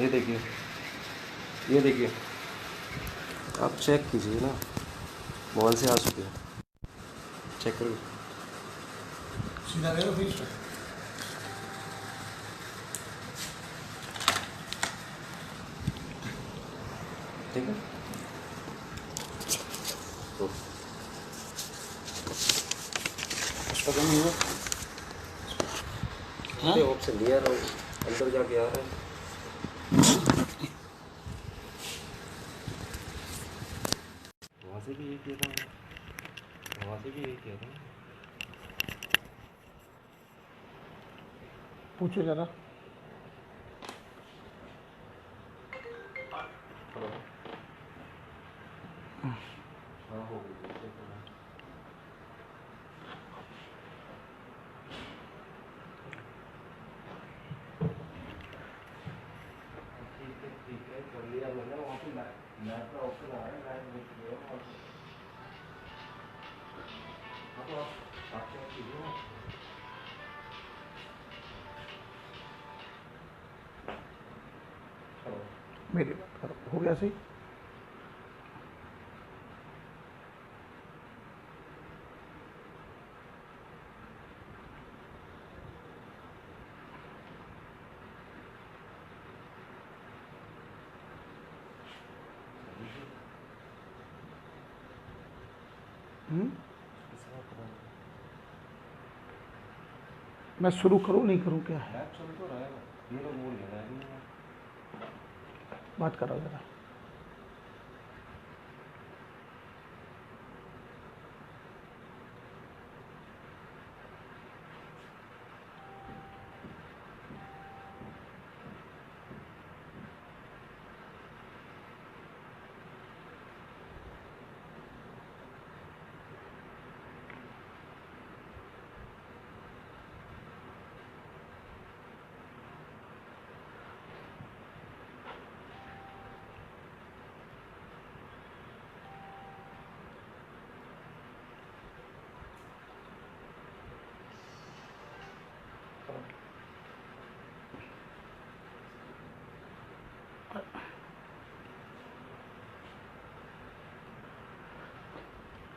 ये देखिए, ये देखिए, आप चेक कीजिए ना, मोबाइल से आ चुके हैं, चेक करिए। सीधा गए फिर ठीक है, तो उसका कम हुआ। हाँ ऑप्शन दिया रहा हूँ, अंदर जाके आ रहा है। वहाँ से भी यही किया था, वहाँ से भी यही किया था। पूछो जरा। हाँ हो गई, ठीक है, कर लिया मैंने। वहाँ पे मैप का ऑप्शन आ रहा है, लाइव देख लिया और हाँ, तो आप चेक कीजिए ना। मेरी बात करो, हो गया सही। मैं शुरू करूँ नहीं करूँ, क्या है? मैप चल तो रहा है, ये लोग बोल रहे हैं। बात करो जरा।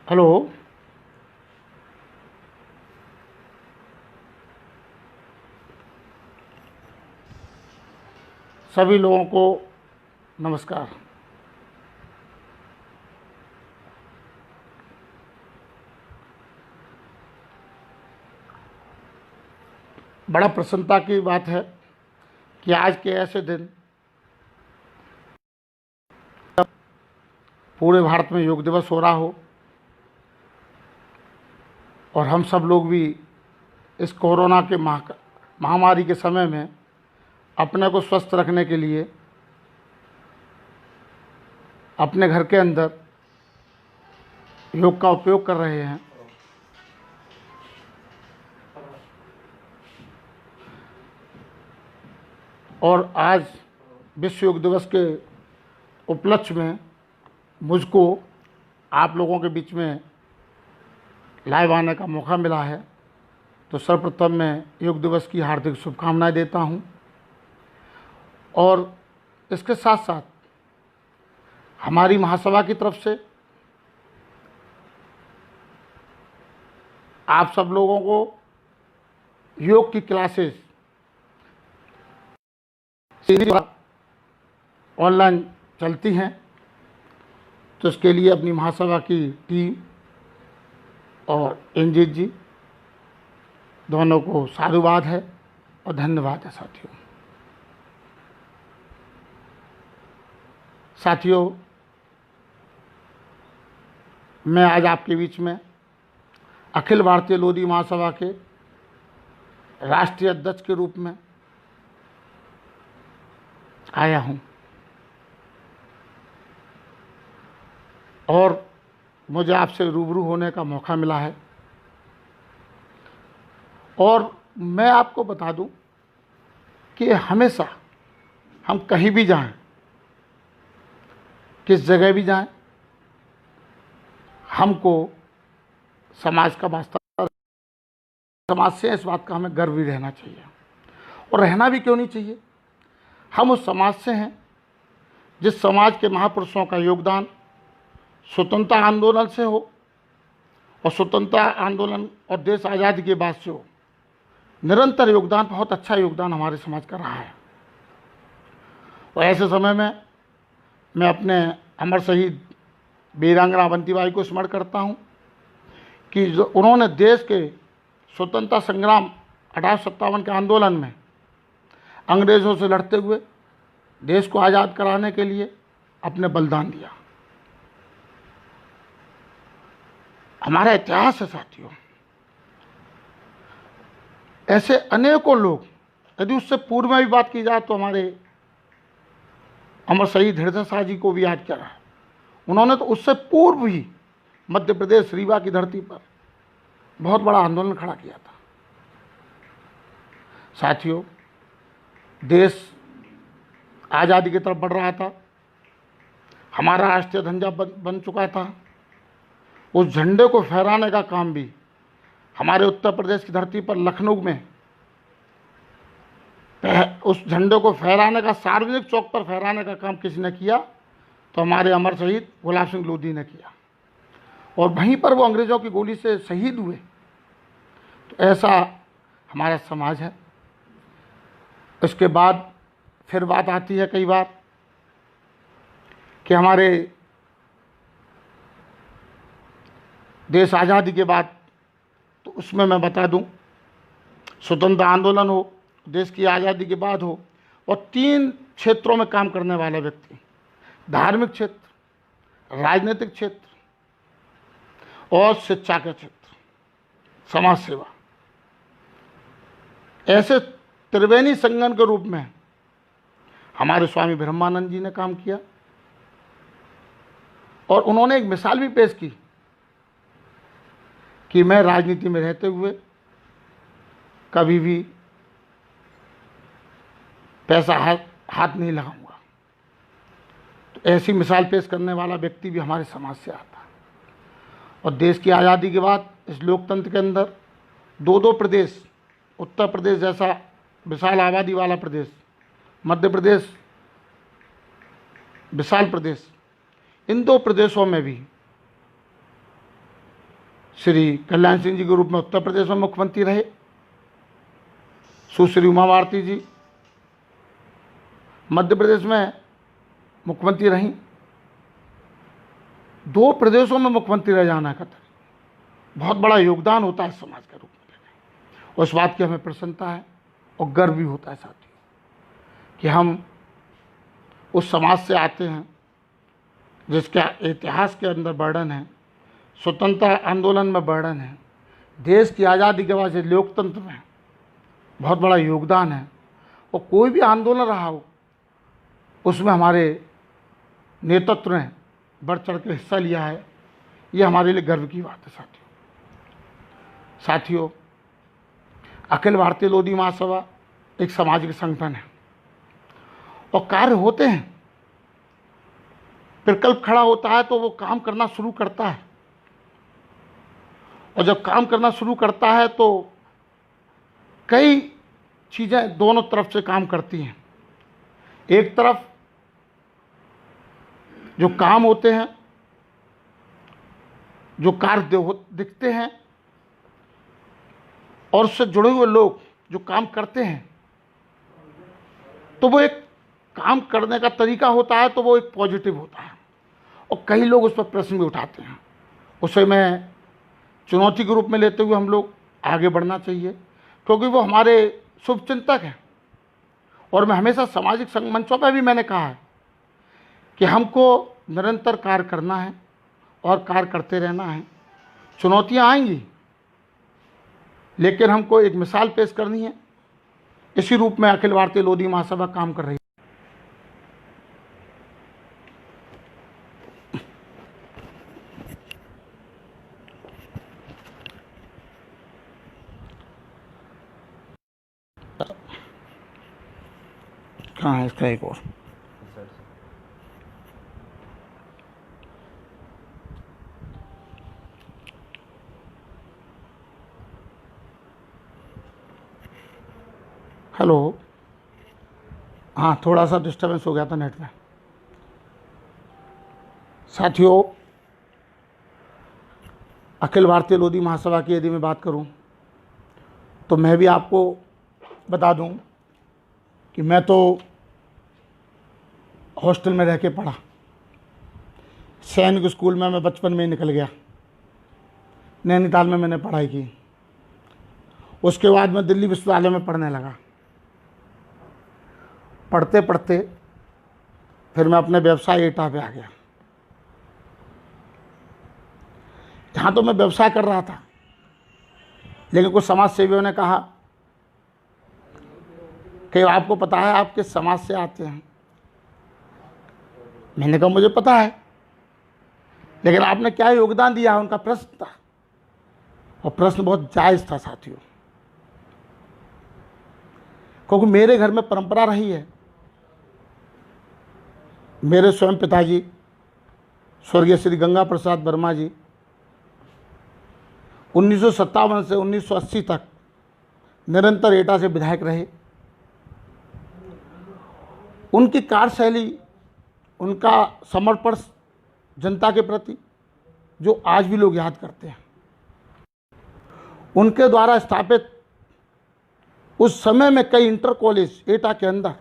हेलो, सभी लोगों को नमस्कार। बड़ा प्रसन्नता की बात है कि आज के ऐसे दिन पूरे भारत में योग दिवस हो रहा हो और हम सब लोग भी इस कोरोना के महामारी के समय में अपने को स्वस्थ रखने के लिए अपने घर के अंदर योग का उपयोग कर रहे हैं। और आज विश्व योग दिवस के उपलक्ष्य में मुझको आप लोगों के बीच में लाइव आने का मौका मिला है, तो सर्वप्रथम मैं योग दिवस की हार्दिक शुभकामनाएं देता हूं। और इसके साथ साथ हमारी महासभा की तरफ से आप सब लोगों को योग की क्लासेस ऑनलाइन चलती हैं, तो इसके लिए अपनी महासभा की टीम और इंजीत जी दोनों को साधुवाद है और धन्यवाद है। साथियों, मैं आज आपके बीच में अखिल भारतीय लोधी महासभा के राष्ट्रीय अध्यक्ष के रूप में आया हूं और मुझे आपसे रूबरू होने का मौका मिला है। और मैं आपको बता दूं कि हमेशा हम कहीं भी जाएं, किस जगह भी जाएं, हमको समाज का वास्ता, समाज से इस बात का हमें गर्व भी रहना चाहिए। और रहना भी क्यों नहीं चाहिए, हम उस समाज से हैं जिस समाज के महापुरुषों का योगदान स्वतंत्रता आंदोलन से हो और स्वतंत्रता आंदोलन और देश आज़ादी के बाद से हो। निरंतर योगदान, बहुत अच्छा योगदान हमारे समाज का रहा है। और ऐसे समय में मैं अपने अमर शहीद वीरांगना अवंतीबाई को स्मरण करता हूँ कि जो उन्होंने देश के स्वतंत्रता संग्राम 1857 के आंदोलन में अंग्रेज़ों से लड़ते हुए देश को आज़ाद कराने के लिए अपने बलिदान दिया। हमारा इतिहास है साथियों, ऐसे अनेकों लोग, यदि उससे पूर्व में भी बात की जाए तो हमारे अमर शहीद हृदय शाह जी को भी याद किया है। उन्होंने तो उससे पूर्व ही मध्य प्रदेश रीवा की धरती पर बहुत बड़ा आंदोलन खड़ा किया था। साथियों, देश आज़ादी की तरफ बढ़ रहा था, हमारा राष्ट्रीय झंडा बन चुका था। उस झंडे को फहराने का काम भी हमारे उत्तर प्रदेश की धरती पर लखनऊ में उस झंडे को फहराने का, सार्वजनिक चौक पर फहराने का काम किसने किया? तो हमारे अमर शहीद गुलाब सिंह लोधी ने किया। और वहीं पर वो अंग्रेज़ों की गोली से शहीद हुए। तो ऐसा हमारा समाज है। इसके बाद फिर बात आती है कई बार कि हमारे देश आज़ादी के बाद, तो उसमें मैं बता दूं, स्वतंत्रता आंदोलन हो, देश की आज़ादी के बाद हो, और 3 क्षेत्रों में काम करने वाला व्यक्ति, धार्मिक क्षेत्र, राजनीतिक क्षेत्र और शिक्षा के क्षेत्र, समाज सेवा, ऐसे त्रिवेणी संगम के रूप में हमारे स्वामी ब्रह्मानंद जी ने काम किया। और उन्होंने एक मिसाल भी पेश की कि मैं राजनीति में रहते हुए कभी भी पैसा हाथ नहीं लगाऊंगा। तो ऐसी मिसाल पेश करने वाला व्यक्ति भी हमारे समाज से आता है। और देश की आज़ादी के बाद इस लोकतंत्र के अंदर 2 प्रदेश, उत्तर प्रदेश जैसा विशाल आबादी वाला प्रदेश, मध्य प्रदेश विशाल प्रदेश, इन 2 प्रदेशों में भी श्री कल्याण सिंह जी के रूप में उत्तर प्रदेश में मुख्यमंत्री रहे, सुश्री उमा भारती जी मध्य प्रदेश में मुख्यमंत्री रहीं। 2 प्रदेशों में मुख्यमंत्री रह जाना का बहुत बड़ा योगदान होता है समाज के रूप में। और इस बात की हमें प्रसन्नता है और गर्व भी होता है साथियों कि हम उस समाज से आते हैं जिसका इतिहास के अंदर वर्णन है, स्वतंत्रता आंदोलन में वर्णन है, देश की आज़ादी के बाद से लोकतंत्र में बहुत बड़ा योगदान है। और कोई भी आंदोलन रहा हो उसमें हमारे नेतृत्व ने बढ़ चढ़ के हिस्सा लिया है। ये हमारे लिए गर्व की बात है साथियों, अखिल भारतीय लोधी महासभा एक सामाजिक संगठन है और कार्य होते हैं। विकल्प खड़ा होता है तो वो काम करना शुरू करता है, और जब काम करना शुरू करता है तो कई चीज़ें दोनों तरफ से काम करती हैं। एक तरफ जो काम होते हैं, जो कार्य दिखते हैं, और उससे जुड़े हुए लोग जो काम करते हैं, तो वो एक काम करने का तरीका होता है, तो वो एक पॉजिटिव होता है। और कई लोग उस पर प्रश्न भी उठाते हैं। उसे मैं चुनौती के रूप में लेते हुए हम लोग आगे बढ़ना चाहिए, क्योंकि वो हमारे शुभचिंतक हैं। और मैं हमेशा सामाजिक मंचों पर भी मैंने कहा है कि हमको निरंतर कार्य करना है और कार्य करते रहना है। चुनौतियाँ आएंगी, लेकिन हमको एक मिसाल पेश करनी है। इसी रूप में अखिल भारतीय लोधी महासभा काम कर रही है। कहाँ है इसका एक और? हेलो, हाँ, थोड़ा सा डिस्टर्बेंस हो गया था नेट में। साथियों, अखिल भारतीय लोधी महासभा की यदि मैं बात करूं तो मैं भी आपको बता दूं कि मैं तो हॉस्टल में रह के पढ़ा। सैनिक स्कूल में मैं बचपन में ही निकल गया। नैनीताल में मैंने पढ़ाई की। उसके बाद मैं दिल्ली विश्वविद्यालय में पढ़ने लगा। पढ़ते पढ़ते फिर मैं अपने व्यवसाय एटा पे आ गया। जहाँ तो मैं व्यवसाय कर रहा था, लेकिन कुछ समाज सेवियों ने कहा कि आपको पता है आप किस समाज से आते हैं। मैंने कहा मुझे पता है, लेकिन आपने क्या योगदान दिया, उनका प्रश्न था। और प्रश्न बहुत जायज़ था साथियों, क्योंकि मेरे घर में परंपरा रही है। मेरे स्वयं पिताजी स्वर्गीय श्री गंगा प्रसाद वर्मा जी 1957 से 1980 तक निरंतर एटा से विधायक रहे। उनकी कार्यशैली, उनका समर्पण जनता के प्रति जो आज भी लोग याद करते हैं, उनके द्वारा स्थापित उस समय में कई इंटर कॉलेज एटा के अंदर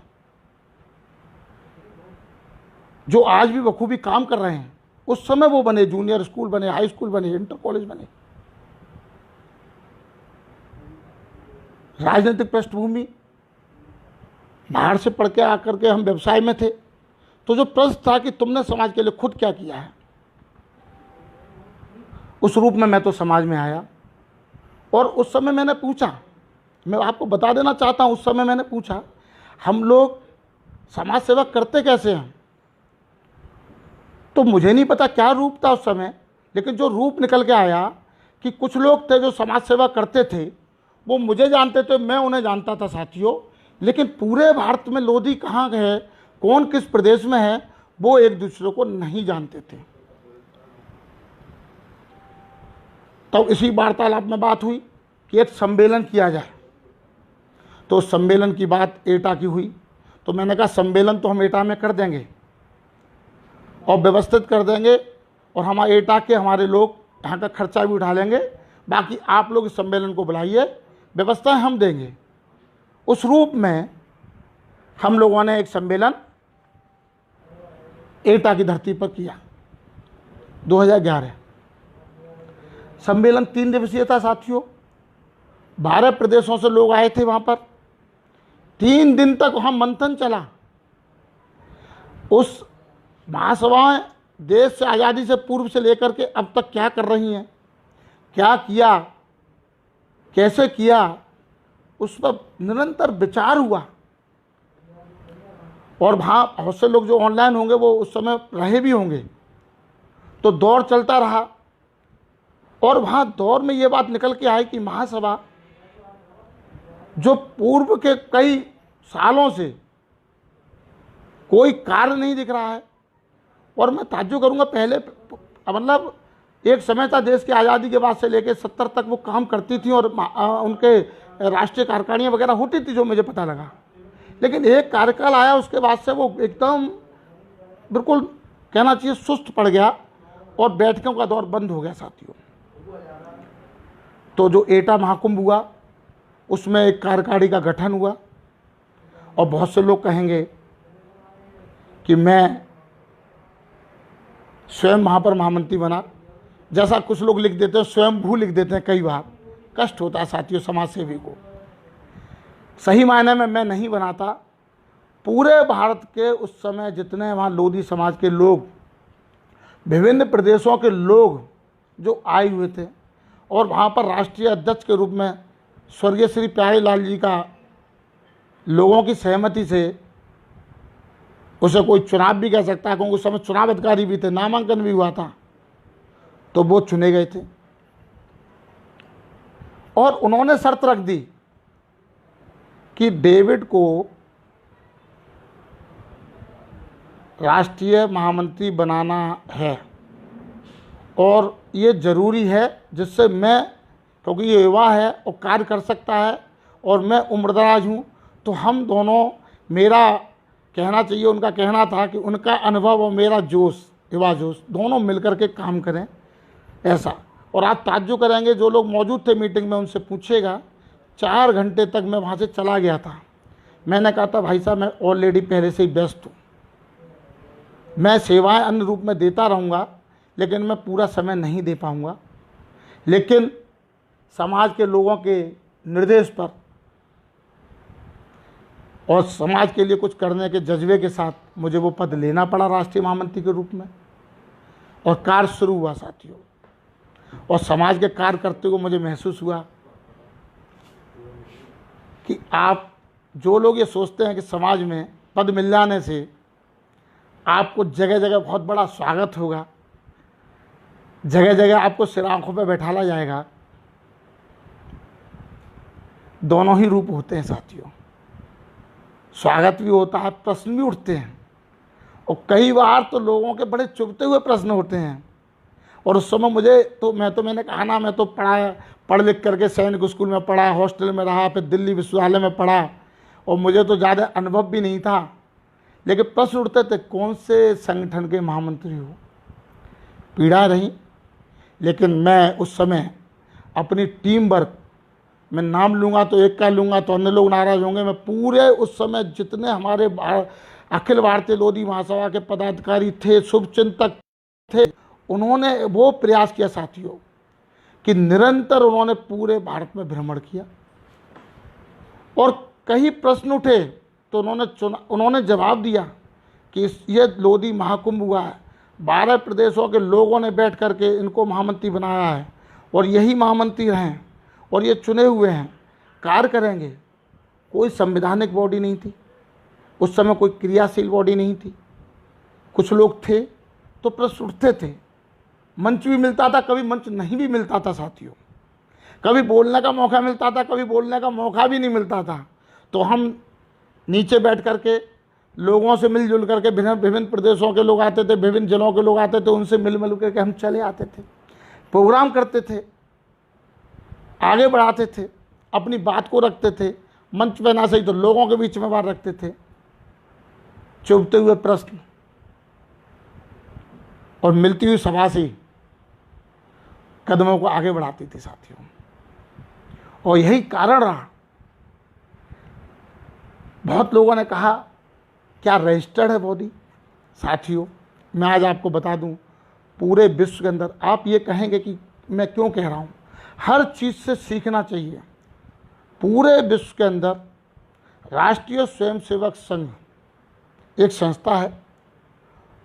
जो आज भी बखूबी काम कर रहे हैं, उस समय वो बने। जूनियर स्कूल बने, हाई स्कूल बने, इंटर कॉलेज बने। राजनीतिक पृष्ठभूमि, बाहर से पढ़ के आकर के हम व्यवसाय में थे। तो जो प्रश्न था कि तुमने समाज के लिए खुद क्या किया है, उस रूप में मैं तो समाज में आया। और उस समय मैंने पूछा, मैं आपको बता देना चाहता हूँ, उस समय मैंने पूछा हम लोग समाज सेवा करते कैसे हैं। तो मुझे नहीं पता क्या रूप था उस समय, लेकिन जो रूप निकल के आया कि कुछ लोग थे जो समाज सेवा करते थे, वो मुझे जानते थे, मैं उन्हें जानता था साथियों। लेकिन पूरे भारत में लोधी कहाँ है, कौन किस प्रदेश में है, वो एक दूसरे को नहीं जानते थे। तब इसी वार्तालाप में बात हुई कि एक सम्मेलन किया जाए। तो सम्मेलन की बात एटा की हुई। तो मैंने कहा सम्मेलन तो हम एटा में कर देंगे और व्यवस्थित कर देंगे, और हमारे एटा के हमारे लोग यहाँ का खर्चा भी उठा लेंगे। बाकी आप लोग इस सम्मेलन को बुलाइए, व्यवस्थाएं हम देंगे। उस रूप में हम लोगों ने एक सम्मेलन एटा की धरती पर किया 2011। सम्मेलन 3 दिवसीय था साथियों। 12 प्रदेशों से लोग आए थे वहाँ पर। 3 दिन तक वहाँ मंथन चला। उस महासभाएं देश से आज़ादी से पूर्व से लेकर के अब तक क्या कर रही हैं, क्या किया, कैसे किया, उस पर निरंतर विचार हुआ। और वहाँ बहुत से लोग जो ऑनलाइन होंगे वो उस समय रहे भी होंगे। तो दौर चलता रहा, और वहाँ दौर में ये बात निकल के आई कि महासभा जो पूर्व के कई सालों से कोई कार्य नहीं दिख रहा है। और मैं ताज्जुब करूँगा, पहले मतलब एक समय था देश की आज़ादी के बाद से लेकर 70 तक वो काम करती थी, और उनके राष्ट्रीय कार्यकारिणियाँ वगैरह होती थी जो मुझे पता लगा। लेकिन एक कार्यकाल आया, उसके बाद से वो एकदम बिल्कुल कहना चाहिए सुस्त पड़ गया, और बैठकों का दौर बंद हो गया साथियों। तो जो एटा महाकुंभ हुआ, उसमें एक कार्यकारिणी का गठन हुआ। और बहुत से लोग कहेंगे कि मैं स्वयं वहाँ पर महामंत्री बना, जैसा कुछ लोग लिख देते हैं, स्वयं भू लिख देते हैं। कई बार कष्ट होता है साथियों समाज सेवी को। सही मायने में मैं नहीं बनाता। पूरे भारत के उस समय जितने वहाँ लोधी समाज के लोग, विभिन्न प्रदेशों के लोग जो आए हुए थे, और वहाँ पर राष्ट्रीय अध्यक्ष के रूप में स्वर्गीय श्री प्यारेलाल जी का लोगों की सहमति से, उसे कोई चुनाव भी कह सकता है क्योंकि उस समय चुनाव अधिकारी भी थे, नामांकन भी हुआ था, तो वो चुने गए थे। और उन्होंने शर्त रख दी कि डेविड को राष्ट्रीय महामंत्री बनाना है, और ये ज़रूरी है, जिससे मैं, क्योंकि ये युवा है और कार्य कर सकता है, और मैं उम्रदराज हूँ, तो हम दोनों, मेरा कहना चाहिए, उनका कहना था कि उनका अनुभव और मेरा जोश, युवा जोश दोनों मिलकर के काम करें ऐसा। और आप ताज्जुब करेंगे, जो लोग मौजूद थे मीटिंग में उनसे पूछेगा, 4 घंटे तक मैं वहाँ से चला गया था। मैंने कहा था भाई साहब मैं ऑलरेडी पहले से ही व्यस्त हूँ, मैं सेवाएं अन्य रूप में देता रहूँगा, लेकिन मैं पूरा समय नहीं दे पाऊँगा, लेकिन समाज के लोगों के निर्देश पर और समाज के लिए कुछ करने के जज्बे के साथ मुझे वो पद लेना पड़ा राष्ट्रीय महामंत्री के रूप में। और कार्य शुरू हुआ साथियों, और समाज के कार्य करते हुए मुझे महसूस हुआ कि आप जो लोग ये सोचते हैं कि समाज में पद मिल जाने से आपको जगह जगह बहुत बड़ा स्वागत होगा, जगह जगह आपको सिर आंखों पर बैठाला जाएगा, दोनों ही रूप होते हैं साथियों। स्वागत भी होता है, प्रश्न भी उठते हैं, और कई बार तो लोगों के बड़े चुभते हुए प्रश्न होते हैं। और उस समय मैंने कहा ना, मैं तो पढ़ लिख करके सैनिक स्कूल में पढ़ा, हॉस्टल में रहा, फिर दिल्ली विश्वविद्यालय में पढ़ा, और मुझे तो ज़्यादा अनुभव भी नहीं था, लेकिन प्रश्न उठते थे कौन से संगठन के महामंत्री हो। पीड़ा रही, लेकिन मैं उस समय अपनी टीम वर्क, मैं नाम लूँगा तो एक का लूँगा तो अन्य लोग नाराज़ होंगे, मैं पूरे उस समय जितने हमारे अखिल भारतीय लोधी महासभा के पदाधिकारी थे, शुभचिंतक थे, उन्होंने वो प्रयास किया साथियों कि निरंतर उन्होंने पूरे भारत में भ्रमण किया, और कई प्रश्न उठे तो उन्होंने जवाब दिया कि ये लोधी महाकुंभ हुआ है, 12 प्रदेशों के लोगों ने बैठ करके इनको महामंत्री बनाया है, और यही महामंत्री हैं, और ये चुने हुए हैं, कार्य करेंगे। कोई संवैधानिक बॉडी नहीं थी उस समय, कोई क्रियाशील बॉडी नहीं थी। कुछ लोग थे तो प्रश्न उठते थे, मंच भी मिलता था, कभी मंच नहीं भी मिलता था साथियों, कभी बोलने का मौका मिलता था, कभी बोलने का मौका भी नहीं मिलता था। तो हम नीचे बैठ करके लोगों से मिलजुल करके, विभिन्न प्रदेशों के लोग आते थे, विभिन्न जिलों के लोग आते थे, उनसे मिल करके हम चले आते थे, प्रोग्राम करते थे, आगे बढ़ाते थे, अपनी बात को रखते थे, मंच पे ना सही तो लोगों के बीच में बात रखते थे। चुभते हुए प्रश्न और मिलती हुई सभा से कदमों को आगे बढ़ाती थी साथियों, और यही कारण रहा। बहुत लोगों ने कहा क्या रजिस्टर्ड है बॉडी? साथियों मैं आज आपको बता दूं, पूरे विश्व के अंदर आप ये कहेंगे कि मैं क्यों कह रहा हूं, हर चीज़ से सीखना चाहिए। पूरे विश्व के अंदर राष्ट्रीय स्वयंसेवक संघ एक संस्था है,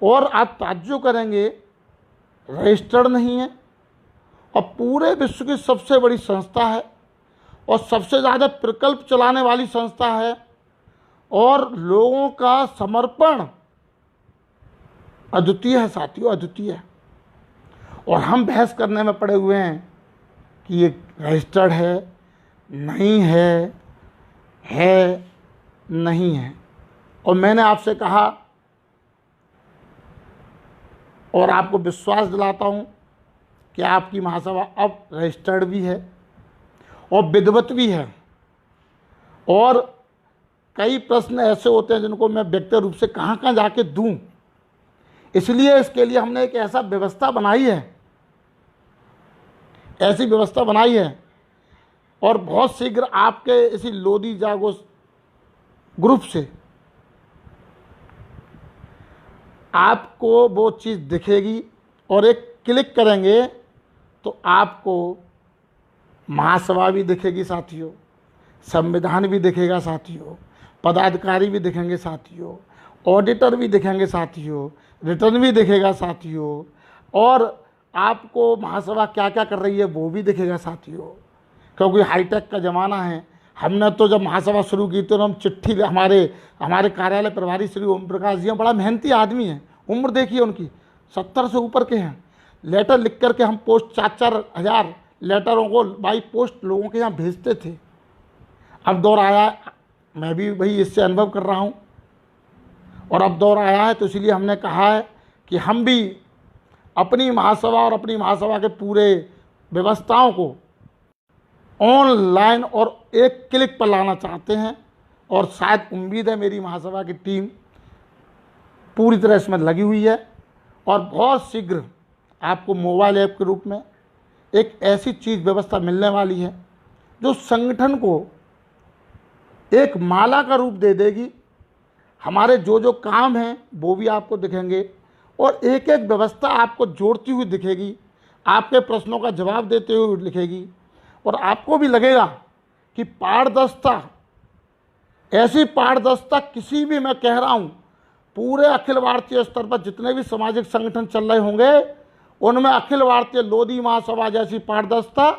और आप ताज्जुब करेंगे रजिस्टर्ड नहीं है, और पूरे विश्व की सबसे बड़ी संस्था है, और सबसे ज़्यादा प्रकल्प चलाने वाली संस्था है, और लोगों का समर्पण अद्वितीय है साथियों, अद्वितीय है। और हम बहस करने में पड़े हुए हैं कि ये रजिस्टर्ड है नहीं है नहीं है। और मैंने आपसे कहा और आपको विश्वास दिलाता हूँ कि आपकी महासभा अब रजिस्टर्ड भी है और विधिवत भी है। और कई प्रश्न ऐसे होते हैं जिनको मैं व्यक्तिगत रूप से कहाँ कहाँ जाके दूँ, इसलिए इसके लिए हमने एक ऐसा व्यवस्था बनाई है, ऐसी व्यवस्था बनाई है, और बहुत शीघ्र आपके इसी लोधी जागो ग्रुप से आपको वो चीज़ दिखेगी, और एक क्लिक करेंगे तो आपको महासभा भी दिखेगी साथियों, संविधान भी दिखेगा साथियों, पदाधिकारी भी दिखेंगे साथियों, ऑडिटर भी दिखेंगे साथियों, रिटर्न भी दिखेगा साथियों, और आपको महासभा क्या क्या कर रही है वो भी दिखेगा साथियों। क्योंकि हाईटेक का ज़माना है। हमने तो जब महासभा शुरू की तो हम चिट्ठी, हमारे कार्यालय प्रभारी श्री ओम प्रकाश जी बड़ा मेहनती आदमी हैं, उम्र देखिए उनकी 70 से ऊपर के हैं, लेटर लिख करके हम पोस्ट 4-4 हज़ार लेटरों को बाई पोस्ट लोगों के यहाँ भेजते थे। अब दौर आया, मैं भी भाई इससे अनुभव कर रहा हूँ, और अब दौर आया है तो इसलिए हमने कहा है कि हम भी अपनी महासभा और अपनी महासभा के पूरे व्यवस्थाओं को ऑनलाइन और एक क्लिक पर लाना चाहते हैं। और शायद उम्मीद है मेरी महासभा की टीम पूरी तरह इसमें लगी हुई है और बहुत शीघ्र आपको मोबाइल ऐप के रूप में एक ऐसी चीज़ व्यवस्था मिलने वाली है जो संगठन को एक माला का रूप दे देगी। हमारे जो जो काम हैं वो भी आपको दिखेंगे और एक एक व्यवस्था आपको जोड़ती हुई दिखेगी, आपके प्रश्नों का जवाब देते हुए लिखेगी और आपको भी लगेगा कि पारदर्शिता, ऐसी पारदर्शिता किसी भी, मैं कह रहा हूँ पूरे अखिल भारतीय स्तर पर जितने भी सामाजिक संगठन चल रहे होंगे उनमें अखिल भारतीय लोधी महासभा जैसी पारदर्शिता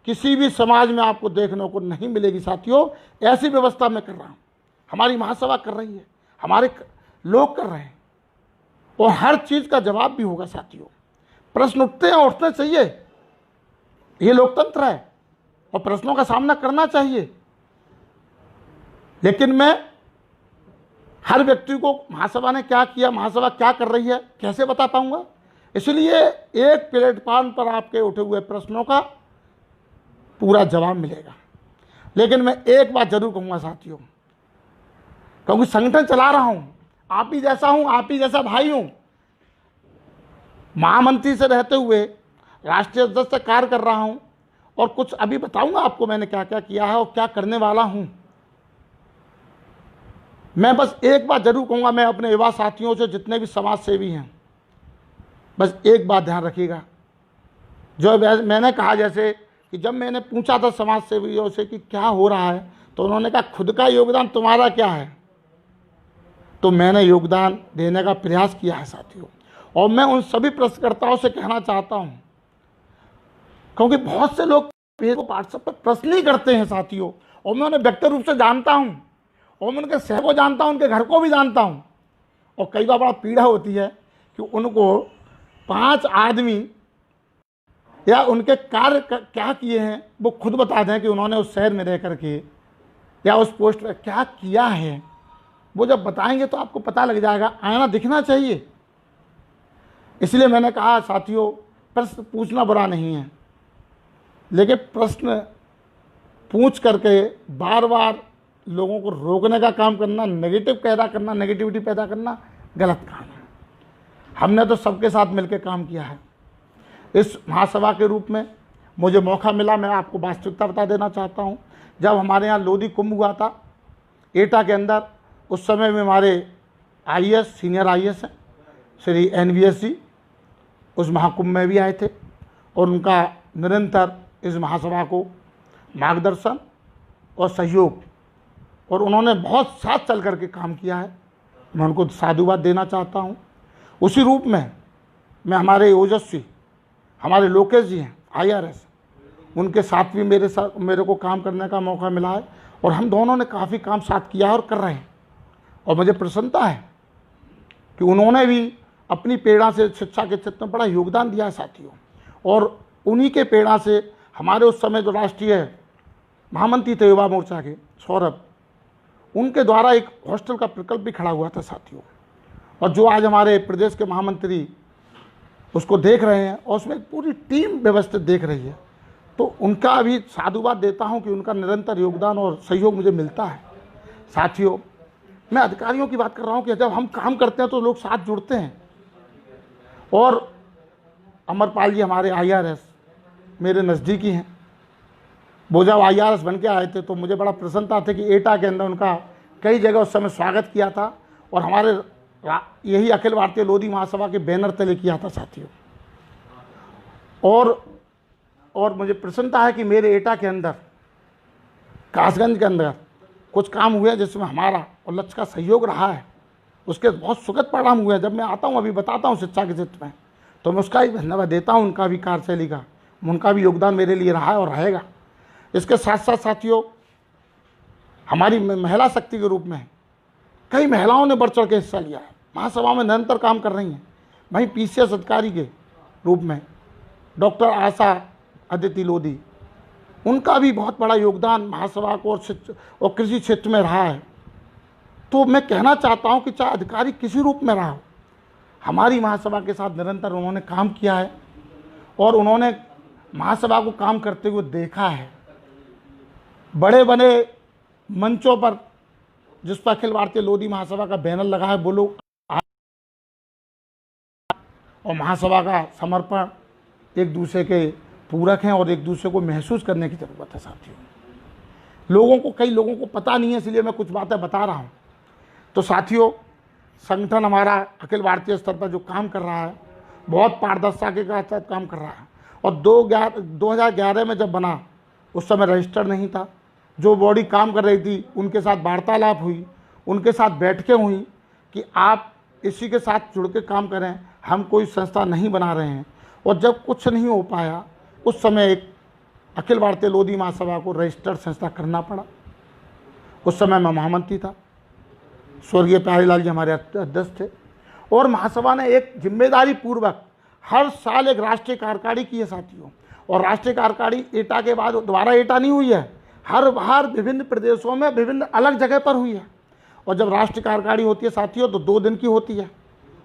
किसी भी समाज में आपको देखने को नहीं मिलेगी साथियों। ऐसी व्यवस्था मैं कर रहा हूँ, हमारी महासभा कर रही है, हमारे लोग कर रहे हैं और हर चीज़ का जवाब भी होगा साथियों। प्रश्न उठते हैं, उठने चाहिए, ये लोकतंत्र है और प्रश्नों का सामना करना चाहिए। लेकिन मैं हर व्यक्ति को महासभा ने क्या किया, महासभा क्या कर रही है, कैसे बता पाऊंगा? इसलिए एक प्लेटफॉर्म पर आपके उठे हुए प्रश्नों का पूरा जवाब मिलेगा। लेकिन मैं एक बात जरूर कहूँगा साथियों, क्योंकि संगठन चला रहा हूँ, आप ही जैसा हूँ, आप ही जैसा भाई हूँ, महामंत्री से रहते हुए राष्ट्रीय अध्यक्ष से कार्य कर रहा हूँ और कुछ अभी बताऊंगा आपको मैंने क्या क्या किया है और क्या करने वाला हूँ। मैं बस एक बात जरूर कहूँगा, मैं अपने युवा साथियों से, जितने भी समाज सेवी हैं, बस एक बात ध्यान रखिएगा। जो मैंने कहा, जैसे कि जब मैंने पूछा था समाज सेवियों से कि क्या हो रहा है, तो उन्होंने कहा खुद का योगदान तुम्हारा क्या है। तो मैंने योगदान देने का प्रयास किया है साथियों और मैं उन सभी प्रश्नकर्ताओं से कहना चाहता हूँ, क्योंकि बहुत से लोग व्हाट्सएप पर प्रश्न ही करते हैं साथियों और मैं उन्हें व्यक्तिगत रूप से जानता हूँ और मैं उनके शहर को जानता हूँ, उनके घर को भी जानता हूँ। और कई बार बड़ा पीड़ा होती है कि उनको 5 आदमी या उनके कार्य क्या किए हैं वो खुद बता दें कि उन्होंने उस शहर में रह करके या उस पोस्ट पर क्या किया है। वो जब बताएंगे तो आपको पता लग जाएगा, आईना दिखना चाहिए। इसलिए मैंने कहा साथियों, प्रश्न पूछना बुरा नहीं है, लेकिन प्रश्न पूछ करके बार बार लोगों को रोकने का काम करना, नेगेटिविटी पैदा करना गलत काम है। हमने तो सबके साथ मिलकर काम किया है। इस महासभा के रूप में मुझे मौका मिला, मैं आपको वास्तविकता बता देना चाहता हूँ। जब हमारे यहाँ लोधी कुंभ हुआ था एटा के अंदर, उस समय में हमारे IAS, सीनियर IAS हैं श्री NVS जी, उस महाकुंभ में भी आए थे और उनका निरंतर इस महासभा को मार्गदर्शन और सहयोग, और उन्होंने बहुत साथ चल करके काम किया है। मैं उनको साधुवाद देना चाहता हूँ। उसी रूप में मैं हमारे ओजस्वी, हमारे लोकेश जी हैं IRS, उनके साथ भी मेरे को काम करने का मौका मिला है और हम दोनों ने काफ़ी काम साथ किया और कर रहे हैं। और मुझे प्रसन्नता है कि उन्होंने भी अपनी प्रेरणा से शिक्षा के क्षेत्र में बड़ा योगदान दिया है साथियों। और उन्हीं के प्रेरणा से हमारे उस समय जो राष्ट्रीय महामंत्री थे युवा मोर्चा के, सौरभ, उनके द्वारा एक हॉस्टल का प्रकल्प भी खड़ा हुआ था साथियों। और जो आज हमारे प्रदेश के महामंत्री उसको देख रहे हैं और उसमें पूरी टीम व्यवस्थित देख रही है, तो उनका भी साधुवाद देता हूं कि उनका निरंतर योगदान और सहयोग मुझे मिलता है। साथियों, मैं अधिकारियों की बात कर रहा हूं कि जब हम काम करते हैं तो लोग साथ जुड़ते हैं। और अमरपाल जी हमारे IRS मेरे नज़दीकी हैं। वो जब IRS बन के आए थे तो मुझे बड़ा प्रसन्नता थी कि एटा के अंदर उनका कई जगह उस समय स्वागत किया था और हमारे यही अखिल भारतीय लोधी महासभा के बैनर तले किया था साथियों। और मुझे प्रसन्नता है कि मेरे एटा के अंदर, कासगंज के अंदर कुछ काम हुए जिसमें हमारा और लक्ष्य का सहयोग रहा है। उसके बहुत सुखद परिणाम हुए हैं। जब मैं आता हूँ, अभी बताता हूँ शिक्षा के क्षेत्र में, तो मैं उसका ही धन्यवाद देता हूँ, उनका भी कार्यशैली का, उनका भी योगदान मेरे लिए रहा है और रहेगा। इसके साथ साथ साथियों, हमारी महिला शक्ति के रूप में कई महिलाओं ने बढ़ चढ़ के हिस्सा लिया है, महासभा में निरंतर काम कर रही हैं। वहीं PCS अधिकारी के रूप में डॉक्टर आशा अदिति लोधी, उनका भी बहुत बड़ा योगदान महासभा को और कृषि क्षेत्र में रहा है। तो मैं कहना चाहता हूं कि चाहे अधिकारी किसी रूप में रहा हो, हमारी महासभा के साथ निरंतर उन्होंने काम किया है और उन्होंने महासभा को काम करते हुए देखा है। बड़े बड़े मंचों पर जिस पर अखिल भारतीय लोधी महासभा का बैनर लगा है, वो लोग और महासभा का समर्पण एक दूसरे के पूरक हैं और एक दूसरे को महसूस करने की ज़रूरत है साथियों। कई लोगों को पता नहीं है, इसलिए मैं कुछ बातें बता रहा हूँ। तो साथियों, संगठन हमारा अखिल भारतीय स्तर पर जो काम कर रहा है, बहुत पारदर्शिता के साथ काम कर रहा है। और 2011 में जब बना, उस समय रजिस्टर्ड नहीं था। जो बॉडी काम कर रही थी उनके साथ वार्तालाप हुई, उनके साथ बैठकें हुई कि आप इसी के साथ जुड़ के काम करें, हम कोई संस्था नहीं बना रहे हैं। और जब कुछ नहीं हो पाया, उस समय एक अखिल भारतीय लोधी महासभा को रजिस्टर्ड संस्था करना पड़ा। उस समय मैं महामंत्री था, स्वर्गीय प्यारेलाल जी हमारे अध्यक्ष थे। और महासभा ने एक जिम्मेदारी पूर्वक हर साल एक राष्ट्रीय कार्यकारिणी की है साथियों। और राष्ट्रीय कार्यकारिणी एटा के बाद दोबारा एटा नहीं हुई है, हर विभिन्न प्रदेशों में विभिन्न अलग जगह पर हुई है। और जब राष्ट्रीय कार्यकारिणी होती है साथियों तो 2 दिन की होती है,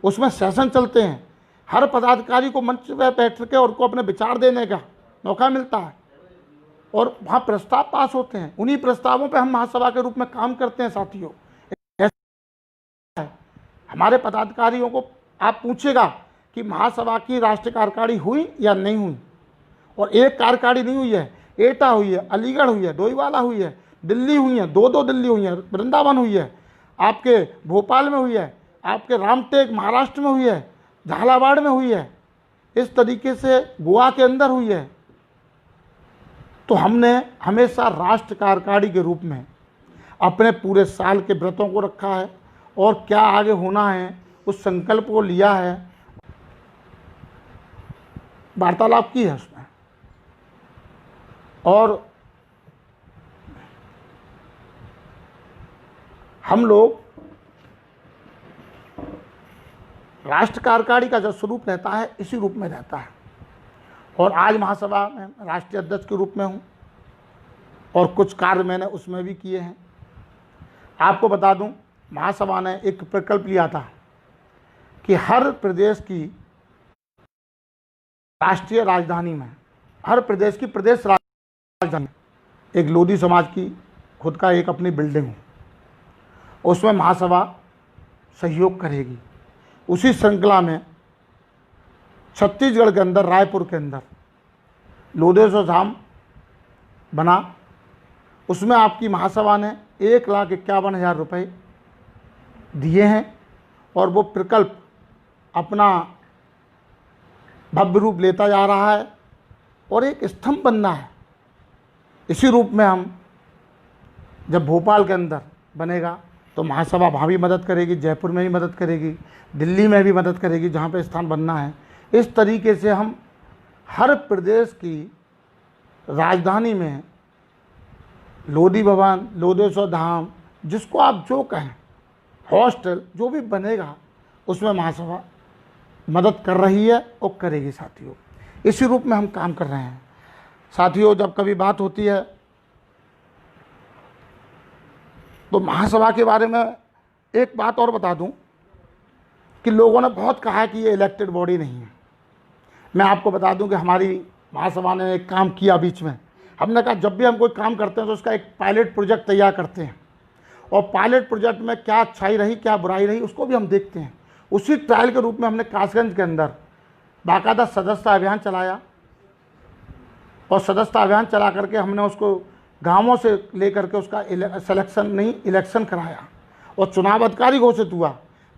उसमें सेशन चलते हैं। हर पदाधिकारी को मंच पर बैठ के और उनको अपने विचार देने का मौका मिलता है और वहाँ प्रस्ताव पास होते हैं। उन्हीं प्रस्तावों पर हम महासभा के रूप में काम करते हैं साथियों। हमारे पदाधिकारियों को आप पूछेगा कि महासभा की राष्ट्रीय कार्यकारिणी हुई या नहीं हुई, और एक कार्यकारिणी नहीं हुई है, एटा हुई है, अलीगढ़ हुई है, डोईवाला हुई है, दिल्ली हुई है, 2 दिल्ली हुई है, वृंदावन हुई है, आपके भोपाल में हुई है, आपके रामटेक महाराष्ट्र में हुई है, झालावाड़ में हुई है, इस तरीके से गोवा के अंदर हुई है। तो हमने हमेशा राष्ट्र कार्यकारिणी के रूप में अपने पूरे साल के व्रतों को रखा है और क्या आगे होना है उस संकल्प को लिया है, वार्तालाप की है उसमें। और हम लोग राष्ट्र कार्यकारिणी का जो स्वरूप रहता है इसी रूप में रहता है। और आज महासभा में राष्ट्रीय अध्यक्ष के रूप में हूँ और कुछ कार्य मैंने उसमें भी किए हैं। आपको बता दूं, महासभा ने एक प्रकल्प लिया था कि हर प्रदेश की राष्ट्रीय राजधानी में, हर प्रदेश की प्रदेश राजधानी एक लोधी समाज की खुद का एक अपनी बिल्डिंग हो, उसमें महासभा सहयोग करेगी। उसी श्रृंखला में छत्तीसगढ़ के अंदर, रायपुर के अंदर लोधेश्वर धाम बना। उसमें आपकी महासभा ने 1,51,000 रुपये दिए हैं और वो प्रकल्प अपना भव्य रूप लेता जा रहा है और एक स्तंभ बनना है। इसी रूप में हम जब भोपाल के अंदर बनेगा तो महासभा वहाँ भी मदद करेगी, जयपुर में भी मदद करेगी, दिल्ली में भी मदद करेगी जहाँ पे स्थान बनना है। इस तरीके से हम हर प्रदेश की राजधानी में लोधी भवन, लोधेश्वर धाम, जिसको आप जो कहें, हॉस्टल जो भी बनेगा उसमें महासभा मदद कर रही है और करेगी साथियों। इसी रूप में हम काम कर रहे हैं साथियों। जब कभी बात होती है तो महासभा के बारे में एक बात और बता दूं कि लोगों ने बहुत कहा है कि ये इलेक्टेड बॉडी नहीं है। मैं आपको बता दूं कि हमारी महासभा ने एक काम किया बीच में। हमने कहा जब भी हम कोई काम करते हैं तो उसका एक पायलट प्रोजेक्ट तैयार करते हैं और पायलट प्रोजेक्ट में क्या अच्छाई रही, क्या बुराई रही, उसको भी हम देखते हैं। उसी ट्रायल के रूप में हमने कासगंज के अंदर बाकायदा सदस्यता अभियान चलाया और सदस्यता अभियान चला करके हमने उसको गांवों से लेकर के उसका इलेक्शन कराया और चुनाव अधिकारी घोषित हुआ,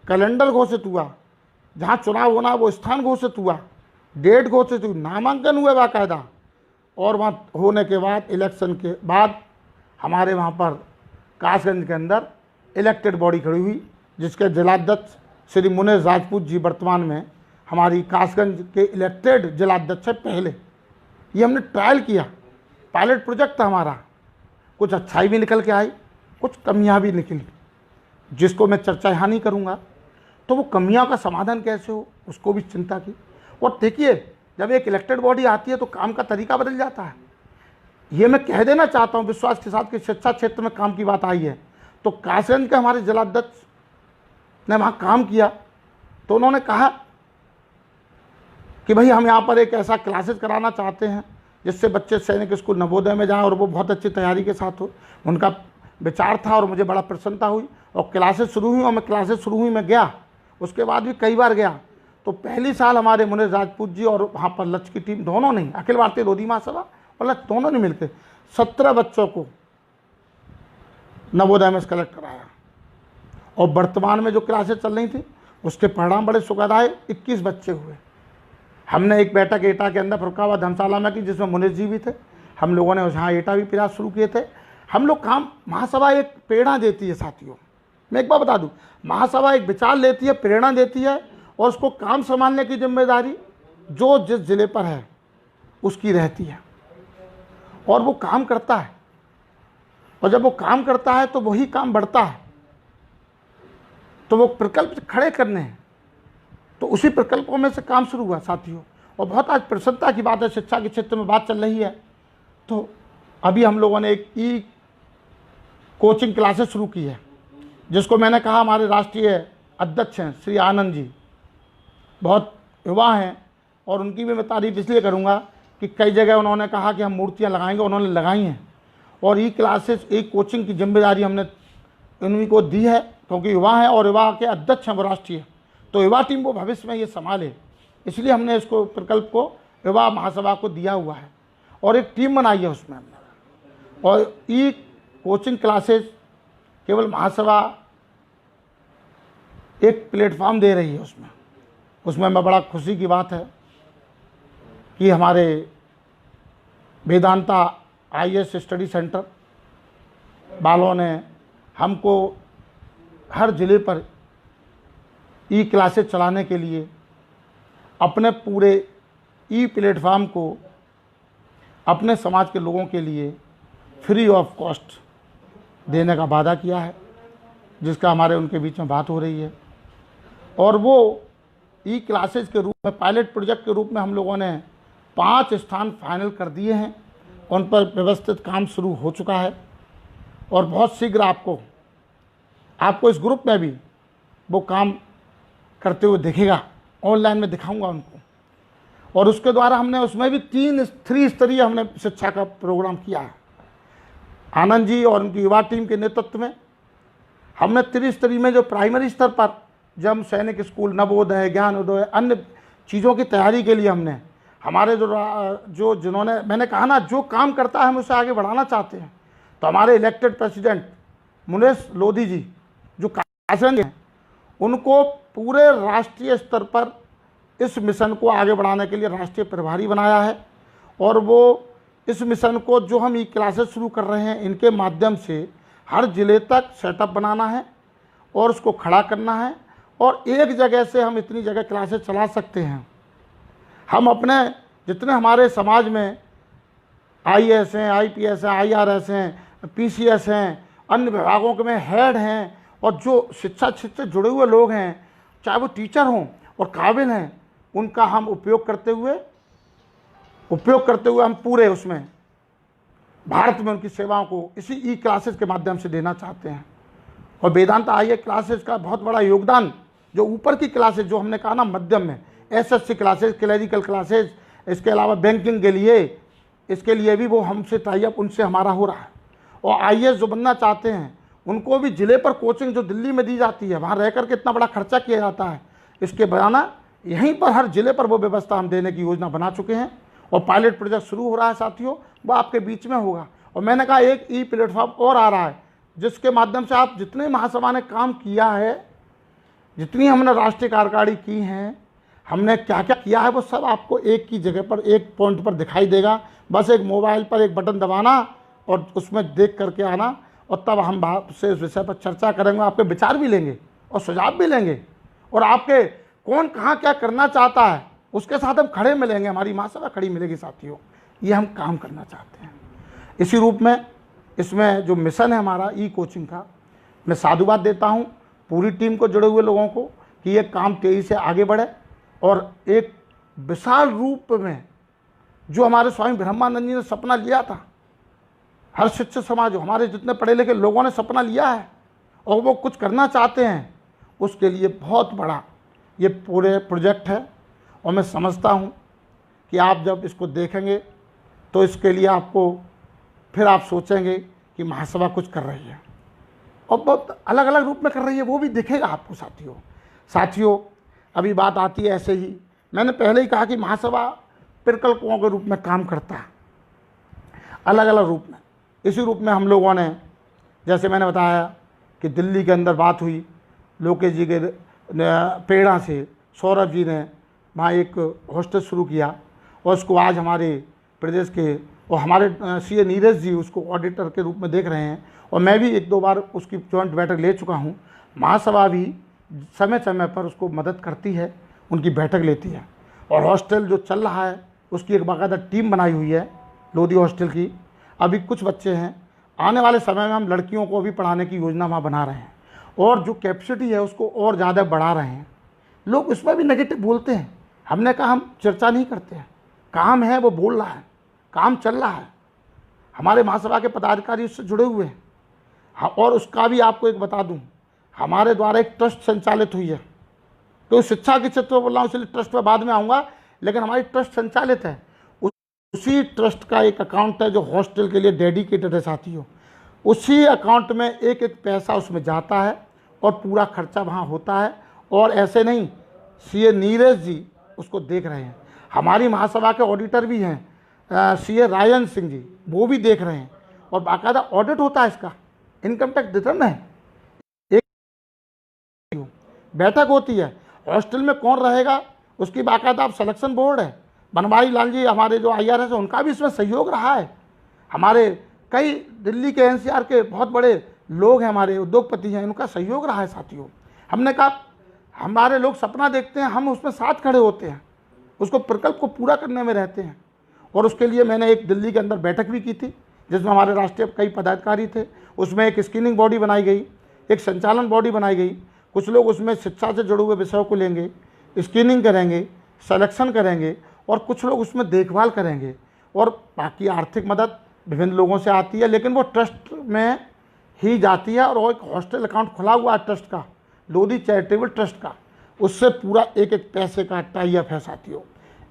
कैलेंडर घोषित हुआ, जहां चुनाव होना वो स्थान घोषित हुआ, डेट घोषित हुई, नामांकन हुए बाकायदा। और वहाँ होने के बाद, इलेक्शन के बाद हमारे वहाँ पर कासगंज के अंदर इलेक्टेड बॉडी खड़ी हुई, जिसके जिलाध्यक्ष श्री मुनेश राजपूत जी वर्तमान में हमारी कासगंज के इलेक्टेड जिलाध्यक्ष है पहले। ये हमने ट्रायल किया, पायलट प्रोजेक्ट था हमारा। कुछ अच्छाई भी निकल के आई, कुछ कमियां भी निकली, जिसको मैं चर्चा यहाँ नहीं करूँगा। तो वो कमियों का समाधान कैसे हो उसको भी चिंता की। और देखिए, जब एक इलेक्टेड बॉडी आती है तो काम का तरीका बदल जाता है। ये मैं कह देना चाहता हूँ विश्वास के साथ कि शिक्षा क्षेत्र में काम की बात आई है तो कासगंज के हमारे जिलाध्यक्ष ने वहाँ काम किया तो उन्होंने कहा कि भाई हम यहाँ पर एक ऐसा क्लासेस कराना चाहते हैं जिससे बच्चे सैनिक स्कूल नवोदय में जाएं और वो बहुत अच्छी तैयारी के साथ हो। उनका विचार था और मुझे बड़ा प्रसन्नता हुई और क्लासेस शुरू हुई और मैं क्लासेस शुरू हुई मैं गया, उसके बाद भी कई बार गया तो पहली साल हमारे मुनीर राजपूत जी और वहाँ पर लक्ष्य की टीम दोनों नहीं, अखिल भारतीय लोधी महासभा और लक्ष्य दोनों ने मिलकर 17 बच्चों को नवोदय में कलेक्ट कराया। और वर्तमान में जो क्लासेस चल रही थी उसके परिणाम बड़े सुखदायक, 21 बच्चे हुए। हमने एक बैठक एटा के अंदर फरुखाबाद धर्मशाला में की, जिसमें मुनीर जी भी थे। हम लोगों ने यहाँ एटा भी प्रयास शुरू किए थे। हम लोग काम, महासभा एक प्रेरणा देती है साथियों। मैं एक बार बता दूं, महासभा एक विचार लेती है, प्रेरणा देती है, और उसको काम संभालने की जिम्मेदारी जो जिस जिले पर है उसकी रहती है, और वो काम करता है। और जब वो काम करता है तो वही काम बढ़ता है। तो वो प्रकल्प खड़े करने हैं, तो उसी प्रकल्पों में से काम शुरू हुआ साथियों। और बहुत आज प्रसन्नता की बात है, शिक्षा के क्षेत्र में बात चल रही है, तो अभी हम लोगों ने एक ई कोचिंग क्लासेस शुरू की है, जिसको मैंने कहा हमारे राष्ट्रीय अध्यक्ष हैं श्री आनंद जी, बहुत युवा हैं, और उनकी भी मैं तारीफ इसलिए करूंगा कि कई जगह उन्होंने कहा कि हम मूर्तियां लगाएंगे, उन्होंने लगाई हैं। और ई क्लासेस, ई कोचिंग की जिम्मेदारी हमने उन्हीं को दी है, क्योंकि युवा हैं और युवा के अध्यक्ष हैं वो राष्ट्रीय, तो युवा टीम को भविष्य में ये संभाले, इसलिए हमने इसको प्रकल्प को युवा महासभा को दिया हुआ है और एक टीम बनाई है उसमें हमने। और ई कोचिंग क्लासेस केवल महासभा एक प्लेटफॉर्म दे रही है उसमें मैं बड़ा खुशी की बात है कि हमारे वेदांता IAS स्टडी सेंटर वालों ने हमको हर ज़िले पर ई क्लासेस चलाने के लिए अपने पूरे ई प्लेटफॉर्म को अपने समाज के लोगों के लिए फ्री ऑफ कॉस्ट देने का वादा किया है, जिसका हमारे उनके बीच में बात हो रही है। और वो ई क्लासेस के रूप में, पायलट प्रोजेक्ट के रूप में हम लोगों ने 5 स्थान फाइनल कर दिए हैं, उन पर व्यवस्थित काम शुरू हो चुका है। और बहुत शीघ्र आपको इस ग्रुप में भी वो काम करते हुए दिखेगा, ऑनलाइन में दिखाऊंगा उनको। और उसके द्वारा हमने उसमें भी 3 स्तरीय हमने शिक्षा का प्रोग्राम किया है। आनंद जी और उनकी युवा टीम के नेतृत्व में हमने त्रिस्तरीय में, जो प्राइमरी स्तर पर जब सैनिक स्कूल, नवोदय, ज्ञानोदय, अन्य चीज़ों की तैयारी के लिए हमने हमारे जो जिन्होंने, मैंने कहा ना, जो काम करता है हम उसे आगे बढ़ाना चाहते हैं, तो हमारे इलेक्टेड प्रेसिडेंट मुनीर लोधी जी जो कासन हैं, उनको पूरे राष्ट्रीय स्तर पर इस मिशन को आगे बढ़ाने के लिए राष्ट्रीय प्रभारी बनाया है। और वो इस मिशन को, जो हम ई क्लासेस शुरू कर रहे हैं, इनके माध्यम से हर ज़िले तक सेटअप बनाना है और उसको खड़ा करना है। और एक जगह से हम इतनी जगह क्लासेस चला सकते हैं। हम अपने जितने हमारे समाज में IAS हैं, IPS हैं, IRS हैं, PCS हैं, अन्य विभागों के में हेड हैं, और जो शिक्षा क्षेत्र से जुड़े हुए लोग हैं, चाहे वो टीचर हों और काबिल हैं, उनका हम उपयोग करते हुए हम पूरे उसमें भारत में उनकी सेवाओं को इसी ई क्लासेस के माध्यम से देना चाहते हैं। और वेदांता IAS क्लासेस का बहुत बड़ा योगदान, जो ऊपर की क्लासेस, जो हमने कहा ना मध्यम में, SSC क्लासेस, क्लरिकल क्लासेस, इसके अलावा बैंकिंग के लिए, इसके लिए भी वो हमसे टाई अप उनसे हमारा हो रहा है। और IAS जो बनना चाहते हैं उनको भी ज़िले पर कोचिंग जो दिल्ली में दी जाती है, वहाँ रह करके इतना बड़ा खर्चा किया जाता है, इसके बजाना यहीं पर हर ज़िले पर वो व्यवस्था हम देने की योजना बना चुके हैं। और पायलट प्रोजेक्ट शुरू हो रहा है साथियों, वो आपके बीच में होगा। और मैंने कहा एक ई प्लेटफॉर्म और आ रहा है, जिसके माध्यम से आप जितने महासभा ने काम किया है, जितनी हमने राष्ट्रीय कार्यकारिणी की हैं, हमने क्या क्या किया है, वो सब आपको एक की जगह पर, एक पॉइंट पर दिखाई देगा। बस एक मोबाइल पर एक बटन दबाना और उसमें देख करके आना, और तब हम आपसे इस विषय पर चर्चा करेंगे, आपके विचार भी लेंगे और सुझाव भी लेंगे, और आपके कौन कहाँ क्या करना चाहता है उसके साथ हम खड़े मिलेंगे, हमारी महासभा खड़ी मिलेगी साथियों। ये हम काम करना चाहते हैं। इसी रूप में इसमें जो मिशन है हमारा ई कोचिंग का, मैं साधुवाद देता हूँ पूरी टीम को, जुड़े हुए लोगों को, कि ये काम तेज़ी से आगे बढ़े। और एक विशाल रूप में जो हमारे स्वामी ब्रह्मानंद जी ने सपना लिया था, हर शिक्षित समाज, हमारे जितने पढ़े लिखे लोगों ने सपना लिया है और वो कुछ करना चाहते हैं, उसके लिए बहुत बड़ा ये पूरे प्रोजेक्ट है। और मैं समझता हूँ कि आप जब इसको देखेंगे तो इसके लिए आपको फिर आप सोचेंगे कि महासभा कुछ कर रही है, और बहुत अलग अलग रूप में कर रही है, वो भी दिखेगा आपको साथियों। अभी बात आती है ऐसे ही, मैंने पहले ही कहा कि महासभा प्रकल्पों के रूप में काम करता है, अलग अलग रूप में। इसी रूप में हम लोगों ने, जैसे मैंने बताया कि दिल्ली के अंदर बात हुई, लोकेश जी के प्रेरणा से सौरभ जी ने वहाँ एक हॉस्टल शुरू किया और उसको आज हमारे प्रदेश के और हमारे सीए नीरज जी उसको ऑडिटर के रूप में देख रहे हैं, और मैं भी 1-2 बार उसकी जॉइंट बैठक ले चुका हूँ। महासभा भी समय समय पर उसको मदद करती है, उनकी बैठक लेती है। और हॉस्टल जो चल रहा है उसकी एक बाकायदा टीम बनाई हुई है लोधी हॉस्टल की। अभी कुछ बच्चे हैं, आने वाले समय में हम लड़कियों को भी पढ़ाने की योजना वहाँ बना रहे हैं, और जो कैपेसिटी है उसको और ज़्यादा बढ़ा रहे हैं। लोग उसमें भी नेगेटिव बोलते हैं, हमने कहा हम चर्चा नहीं करते हैं, काम है वो बोल रहा है, काम चल रहा है, हमारे महासभा के पदाधिकारी उससे जुड़े हुए हैं। और उसका भी आपको एक बता दूं, हमारे द्वारा एक ट्रस्ट संचालित हुई है, तो शिक्षा के क्षेत्र में बोल रहा हूँ इसलिए ट्रस्ट पर बाद में आऊँगा, लेकिन हमारी ट्रस्ट संचालित है। उसी ट्रस्ट का एक अकाउंट है जो हॉस्टल के लिए डेडिकेटेड है साथियों। उसी अकाउंट में एक एक पैसा उसमें जाता है और पूरा खर्चा वहाँ होता है। और ऐसे नहीं, सीए नीरज जी उसको देख रहे हैं, हमारी महासभा के ऑडिटर भी हैं सीए रायन सिंह जी, वो भी देख रहे हैं, और बाकायदा ऑडिट होता है, इसका इनकम टैक्स रिटर्न है, एक बैठक होती है। हॉस्टल में कौन रहेगा उसकी बाकायदा आप सिलेक्शन बोर्ड है। बनवारी लाल जी हमारे जो IRS है उनका भी इसमें सहयोग रहा है। हमारे कई दिल्ली के NCR के बहुत बड़े लोग हैं, हमारे उद्योगपति हैं, उनका सहयोग रहा है साथियों। हमने कहा हमारे लोग सपना देखते हैं, हम उसमें साथ खड़े होते हैं, उसको प्रकल्प को पूरा करने में रहते हैं। और उसके लिए मैंने एक दिल्ली के अंदर बैठक भी की थी जिसमें हमारे राष्ट्रीय कई पदाधिकारी थे। उसमें एक स्क्रीनिंग बॉडी बनाई गई, एक संचालन बॉडी बनाई गई। कुछ लोग उसमें शिक्षा से जुड़े हुए विषयों को लेंगे, स्क्रीनिंग करेंगे, सिलेक्शन करेंगे, और कुछ लोग उसमें देखभाल करेंगे। और बाकी आर्थिक मदद विभिन्न लोगों से आती है, लेकिन वो ट्रस्ट में ही जाती है। और एक हॉस्टल अकाउंट खुला हुआ है ट्रस्ट का, लोधी चैरिटेबल ट्रस्ट का, उससे पूरा एक एक पैसे का टाई अप है साथियों।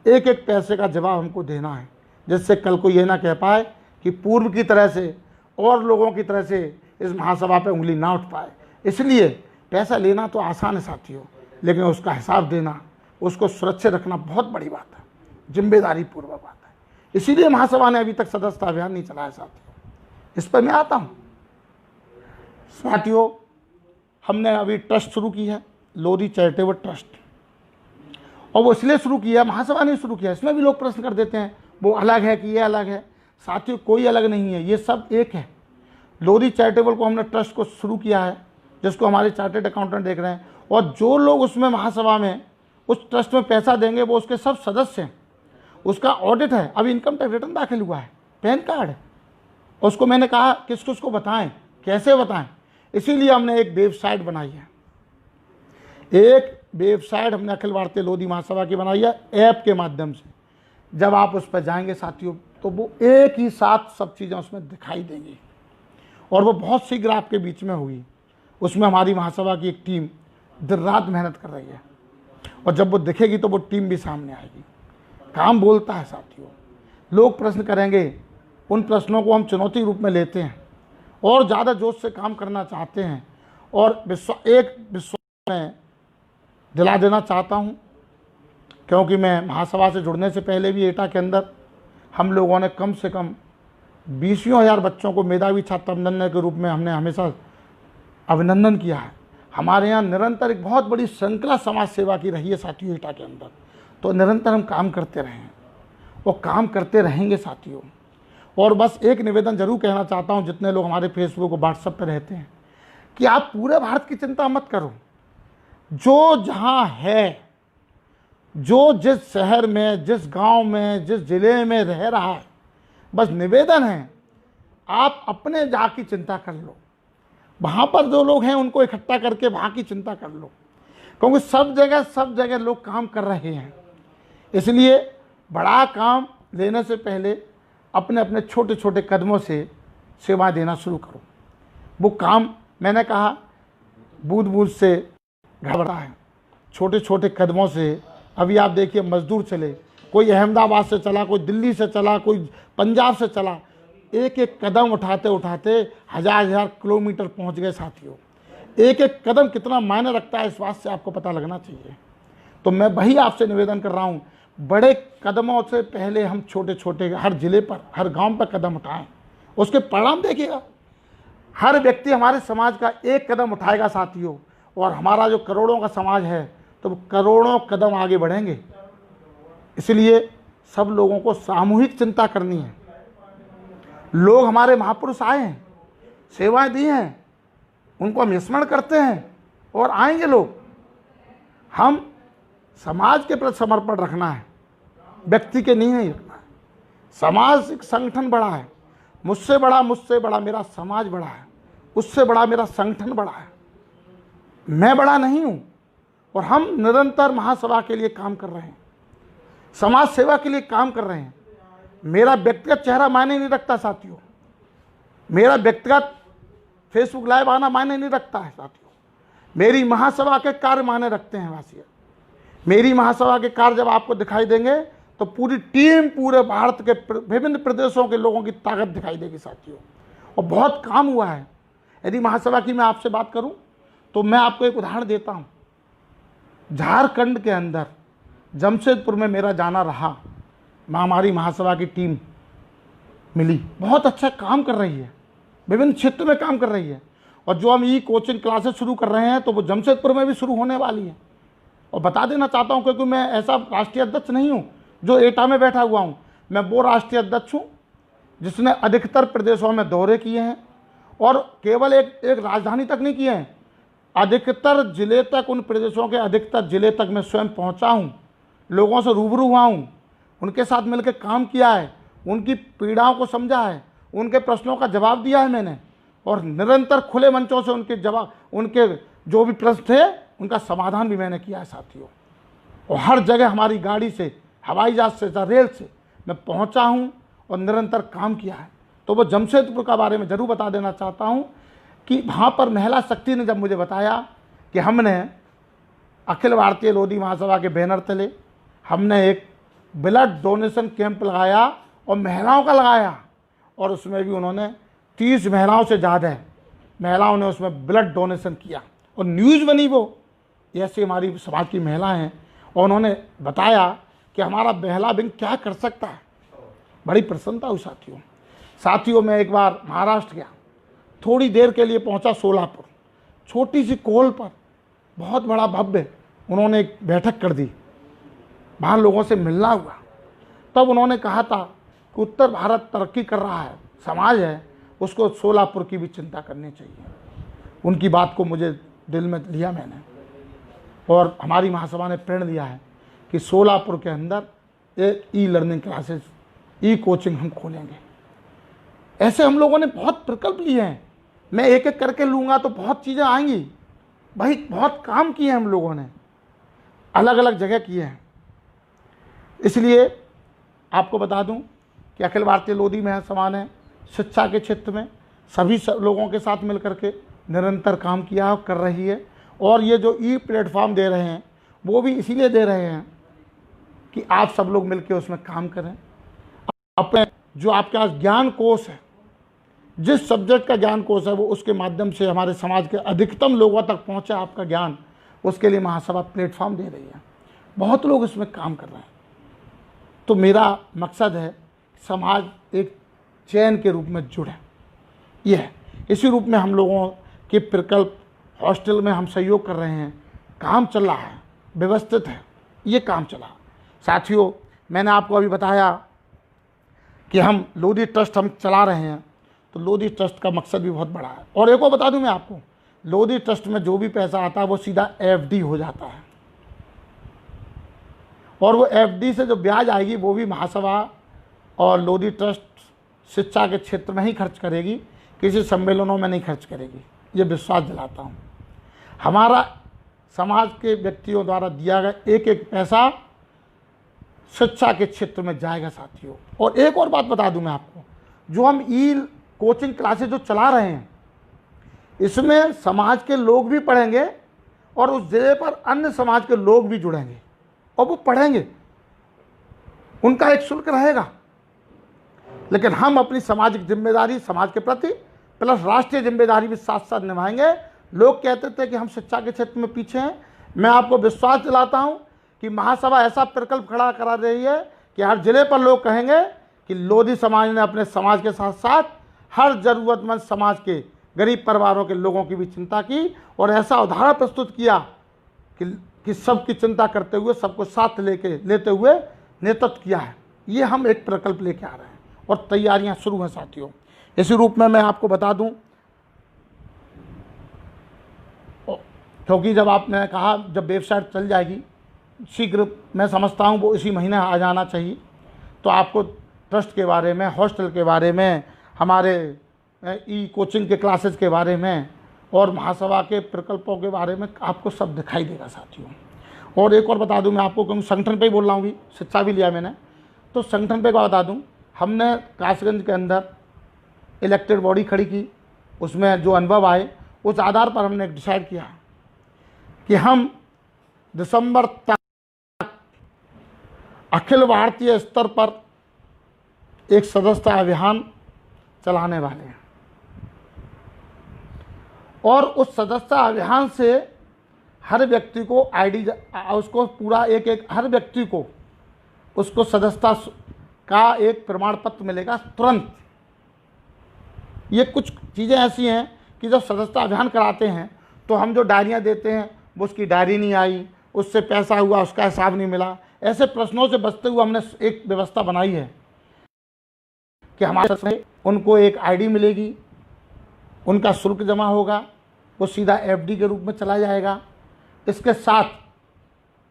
एक एक पैसे का जवाब हमको देना है, जिससे कल को ये ना कह पाए कि पूर्व की तरह से और लोगों की तरह से इस महासभा पे उंगली ना उठ पाए। इसलिए पैसा लेना तो आसान है साथियों, लेकिन उसका हिसाब देना, उसको सुरक्षित रखना बहुत बड़ी बात है, जिम्मेदारी पूर्वक बात है। इसीलिए महासभा ने अभी तक सदस्यता अभियान नहीं चलाया साथियों। इस पर मैं आता हूँ साथियों। हमने अभी ट्रस्ट शुरू की है, लोधी चैरिटेबल ट्रस्ट, और वो इसलिए शुरू किया, महासभा ने शुरू किया। इसमें भी लोग प्रश्न कर देते हैं वो अलग है कि ये अलग है। साथियों कोई अलग नहीं है, ये सब एक है। लोधी चैरिटेबल को हमने ट्रस्ट को शुरू किया है, जिसको हमारे चार्टेड अकाउंटेंट देख रहे हैं। और जो लोग उसमें महासभा में उस ट्रस्ट में पैसा देंगे वो उसके सब सदस्य हैं। उसका ऑडिट है, अभी इनकम टैक्स रिटर्न दाखिल हुआ है, पैन कार्ड है। उसको मैंने कहा किस किस को बताएं, कैसे बताएं, इसीलिए हमने एक वेबसाइट बनाई है। एक वेबसाइट हमने अखिल भारतीय लोधी महासभा की बनाई है, ऐप के माध्यम से। जब आप उस पर जाएंगे साथियों तो वो एक ही साथ सब चीज़ें उसमें दिखाई देंगी, और वो बहुत शीघ्र आपके बीच में होगी। उसमें हमारी महासभा की एक टीम दिन रात मेहनत कर रही है, और जब वो दिखेगी तो वो टीम भी सामने आएगी। काम बोलता है साथियों। लोग प्रश्न करेंगे, उन प्रश्नों को हम चुनौती रूप में लेते हैं और ज़्यादा जोश से काम करना चाहते हैं। और विश्वास में दिला देना चाहता हूँ, क्योंकि मैं महासभा से जुड़ने से पहले भी एटा के अंदर हम लोगों ने कम से कम 20,000 बच्चों को मेधावी छात्र अभिनंदन के रूप में हमने हमेशा अभिनंदन किया है। हमारे यहाँ निरंतर एक बहुत बड़ी श्रृंखला समाज सेवा की रही है साथियों एटा के अंदर। तो निरंतर हम काम करते रहे हैं और काम करते रहेंगे साथियों। और बस एक निवेदन जरूर कहना चाहता हूँ, जितने लोग हमारे फेसबुक और व्हाट्सएप पर रहते हैं, कि आप पूरे भारत की चिंता मत करो। जो जहाँ है, जो जिस शहर में, जिस गांव में, जिस ज़िले में रह रहा है, बस निवेदन है आप अपने जहाँ की चिंता कर लो। वहाँ पर जो लोग हैं उनको इकट्ठा करके वहाँ की चिंता कर लो, क्योंकि सब जगह लोग काम कर रहे हैं। इसलिए बड़ा काम लेने से पहले अपने अपने छोटे छोटे कदमों से सेवा देना शुरू करो। वो काम मैंने कहा बूंद बूंद से घर बढ़ता है, छोटे छोटे कदमों से। अभी आप देखिए मजदूर चले, कोई अहमदाबाद से चला, कोई दिल्ली से चला, कोई पंजाब से चला, एक एक कदम उठाते उठाते हजार किलोमीटर पहुंच गए साथियों। एक एक कदम कितना मायने रखता है इस बात से आपको पता लगना चाहिए। तो मैं वही आपसे निवेदन कर रहा हूँ, बड़े कदमों से पहले हम छोटे छोटे हर जिले पर, हर गांव पर कदम उठाएं, उसके परिणाम देखिएगा। हर व्यक्ति हमारे समाज का एक कदम उठाएगा साथियों, और हमारा जो करोड़ों का समाज है तो वो करोड़ों कदम आगे बढ़ेंगे। इसलिए सब लोगों को सामूहिक चिंता करनी है। लोग हमारे महापुरुष आए हैं, सेवाएं दी हैं, उनको हम स्मरण करते हैं और आएंगे लोग। हम समाज के प्रति समर्पण रखना है, व्यक्ति के नहीं रखना है। समाज एक संगठन बड़ा है, मुझसे बड़ा मेरा समाज बड़ा है, उससे बड़ा मेरा संगठन बड़ा है, मैं बड़ा नहीं हूं। और हम निरंतर महासभा के लिए काम कर रहे हैं, समाज सेवा के लिए काम कर रहे हैं। मेरा व्यक्तिगत चेहरा मायने नहीं रखता साथियों, मेरा व्यक्तिगत फेसबुक लाइव आना मायने नहीं रखता है साथियों। मेरी महासभा के कार्य मायने रखते हैं वासियों। मेरी महासभा के कार्य जब आपको दिखाई देंगे तो पूरी टीम, पूरे भारत के विभिन्न प्रदेशों के लोगों की ताकत दिखाई देगी साथियों। और बहुत काम हुआ है। यदि महासभा की मैं आपसे बात करूं तो मैं आपको एक उदाहरण देता हूं। झारखंड के अंदर जमशेदपुर में मेरा जाना रहा, हमारी महासभा की टीम मिली, बहुत अच्छा काम कर रही है, विभिन्न क्षेत्र में काम कर रही है। और जो हम कोचिंग क्लासेस शुरू कर रहे हैं तो वो जमशेदपुर में भी शुरू होने वाली है। और बता देना चाहता हूं, क्योंकि मैं ऐसा राष्ट्रीय अध्यक्ष नहीं हूं जो एटा में बैठा हुआ हूं, मैं वो राष्ट्रीय अध्यक्ष हूं जिसने अधिकतर प्रदेशों में दौरे किए हैं, और केवल एक राजधानी तक नहीं किए हैं, अधिकतर जिले तक, उन प्रदेशों के अधिकतर जिले तक मैं स्वयं पहुंचा हूं, लोगों से रूबरू हुआ हूं, उनके साथ मिलकर काम किया है, उनकी पीड़ाओं को समझा है, उनके प्रश्नों का जवाब दिया है मैंने, और निरंतर खुले मंचों से उनके जो भी प्रश्न थे उनका समाधान भी मैंने किया है साथियों। और हर जगह हमारी गाड़ी से, हवाई जहाज से, रेल से मैं पहुंचा हूं और निरंतर काम किया है। तो वो जमशेदपुर का बारे में ज़रूर बता देना चाहता हूं कि वहाँ पर महिला शक्ति ने जब मुझे बताया कि हमने अखिल भारतीय लोधी महासभा के बैनर तले हमने एक ब्लड डोनेशन कैंप लगाया, और महिलाओं का लगाया, और उसमें भी उन्होंने 30 महिलाओं से ज़्यादा महिलाओं ने उसमें ब्लड डोनेशन किया, और न्यूज़ बनी वो, ऐसी हमारी समाज की महिला हैं, और उन्होंने बताया कि हमारा महिला विंग क्या कर सकता है। बड़ी प्रसन्नता हुई साथियों। मैं एक बार महाराष्ट्र गया, थोड़ी देर के लिए पहुंचा सोलापुर, छोटी सी कोल पर बहुत बड़ा भव्य उन्होंने एक बैठक कर दी, वहाँ लोगों से मिलना हुआ। तब उन्होंने कहा था कि उत्तर भारत तरक्की कर रहा है, समाज है, उसको सोलापुर की भी चिंता करनी चाहिए। उनकी बात को मुझे दिल में लिया मैंने, और हमारी महासभा ने प्रण लिया है कि सोलापुर के अंदर एक लर्निंग क्लासेस, कोचिंग हम खोलेंगे। ऐसे हम लोगों ने बहुत प्रकल्प लिए हैं, मैं एक एक करके लूँगा तो बहुत चीज़ें आएंगी भाई। बहुत काम किए हैं हम लोगों ने, अलग अलग जगह किए हैं। इसलिए आपको बता दूं कि अखिल भारतीय लोधी महासभा ने शिक्षा के क्षेत्र में सभी लोगों के साथ मिलकर के निरंतर काम किया और कर रही है। और ये जो प्लेटफॉर्म दे रहे हैं वो भी इसीलिए दे रहे हैं कि आप सब लोग मिलकर उसमें काम करें। अपने जो आपके पास ज्ञान कोश है, जिस सब्जेक्ट का ज्ञान कोश है, वो उसके माध्यम से हमारे समाज के अधिकतम लोगों तक पहुंचे आपका ज्ञान, उसके लिए महासभा प्लेटफॉर्म दे रही है। बहुत लोग इसमें काम कर रहे हैं। तो मेरा मकसद है समाज एक चैन के रूप में जुड़े, यह है। इसी रूप में हम लोगों के प्रकल्प हॉस्टल में हम सहयोग कर रहे हैं, काम चल रहा है, व्यवस्थित है, ये काम चला। साथियों, मैंने आपको अभी बताया कि हम लोधी ट्रस्ट हम चला रहे हैं, तो लोधी ट्रस्ट का मकसद भी बहुत बड़ा है। और एक और बता दूं मैं आपको, लोधी ट्रस्ट में जो भी पैसा आता है वो सीधा एफडी हो जाता है, और वो एफडी से जो ब्याज आएगी वो भी महासभा और लोधी ट्रस्ट शिक्षा के क्षेत्र में ही खर्च करेगी, किसी सम्मेलनों में नहीं खर्च करेगी, ये विश्वास दिलाता हूँ। हमारा समाज के व्यक्तियों द्वारा दिया गया एक एक पैसा शिक्षा के क्षेत्र में जाएगा साथियों। और एक और बात बता दूं मैं आपको, जो हम कोचिंग क्लासेस जो चला रहे हैं, इसमें समाज के लोग भी पढ़ेंगे और उस जगह पर अन्य समाज के लोग भी जुड़ेंगे और वो पढ़ेंगे, उनका एक शुल्क रहेगा। लेकिन हम अपनी सामाजिक जिम्मेदारी समाज के प्रति प्लस राष्ट्रीय जिम्मेदारी भी साथ साथ निभाएंगे। लोग कहते थे कि हम शिक्षा के क्षेत्र में पीछे हैं, मैं आपको विश्वास दिलाता हूं कि महासभा ऐसा प्रकल्प खड़ा करा रही है कि हर जिले पर लोग कहेंगे कि लोधी समाज ने अपने समाज के साथ साथ हर ज़रूरतमंद समाज के गरीब परिवारों के लोगों की भी चिंता की और ऐसा उदाहरण प्रस्तुत किया कि सबकी चिंता करते हुए सबको साथ लेते हुए नेतृत्व किया है। ये हम एक प्रकल्प लेके आ रहे हैं और तैयारियां शुरू हैं साथियों। इसी रूप में मैं आपको बता दूं, क्योंकि जब आपने कहा जब वेबसाइट चल जाएगी शीघ्र, मैं समझता हूं वो इसी महीने आ जाना चाहिए, तो आपको ट्रस्ट के बारे में, हॉस्टल के बारे में, हमारे ई कोचिंग के क्लासेस के बारे में और महासभा के प्रकल्पों के बारे में आपको सब दिखाई देगा साथियों। और एक और बता दूं मैं आपको, क्योंकि संगठन पे ही बोल रहा हूँ, भी शिक्षा भी लिया मैंने, तो संगठन पे बता दूं, हमने कासगंज के अंदर इलेक्टेड बॉडी खड़ी की, उसमें जो अनुभव आए उस आधार पर हमने डिसाइड किया कि हम दिसंबर तक अखिल भारतीय स्तर पर एक सदस्यता अभियान चलाने वाले हैं और उस सदस्यता अभियान से हर व्यक्ति को आईडी, उसको पूरा एक हर व्यक्ति को उसको सदस्यता का एक प्रमाण पत्र मिलेगा तुरंत। ये कुछ चीज़ें ऐसी हैं कि जब सदस्यता अभियान कराते हैं तो हम जो डायरियाँ देते हैं वो उसकी डायरी नहीं आई, उससे पैसा हुआ, उसका हिसाब नहीं मिला, ऐसे प्रश्नों से बचते हुए हमने एक व्यवस्था बनाई है कि हमारे उनको एक आईडी मिलेगी, उनका शुल्क जमा होगा, वो सीधा एफडी के रूप में चला जाएगा। इसके साथ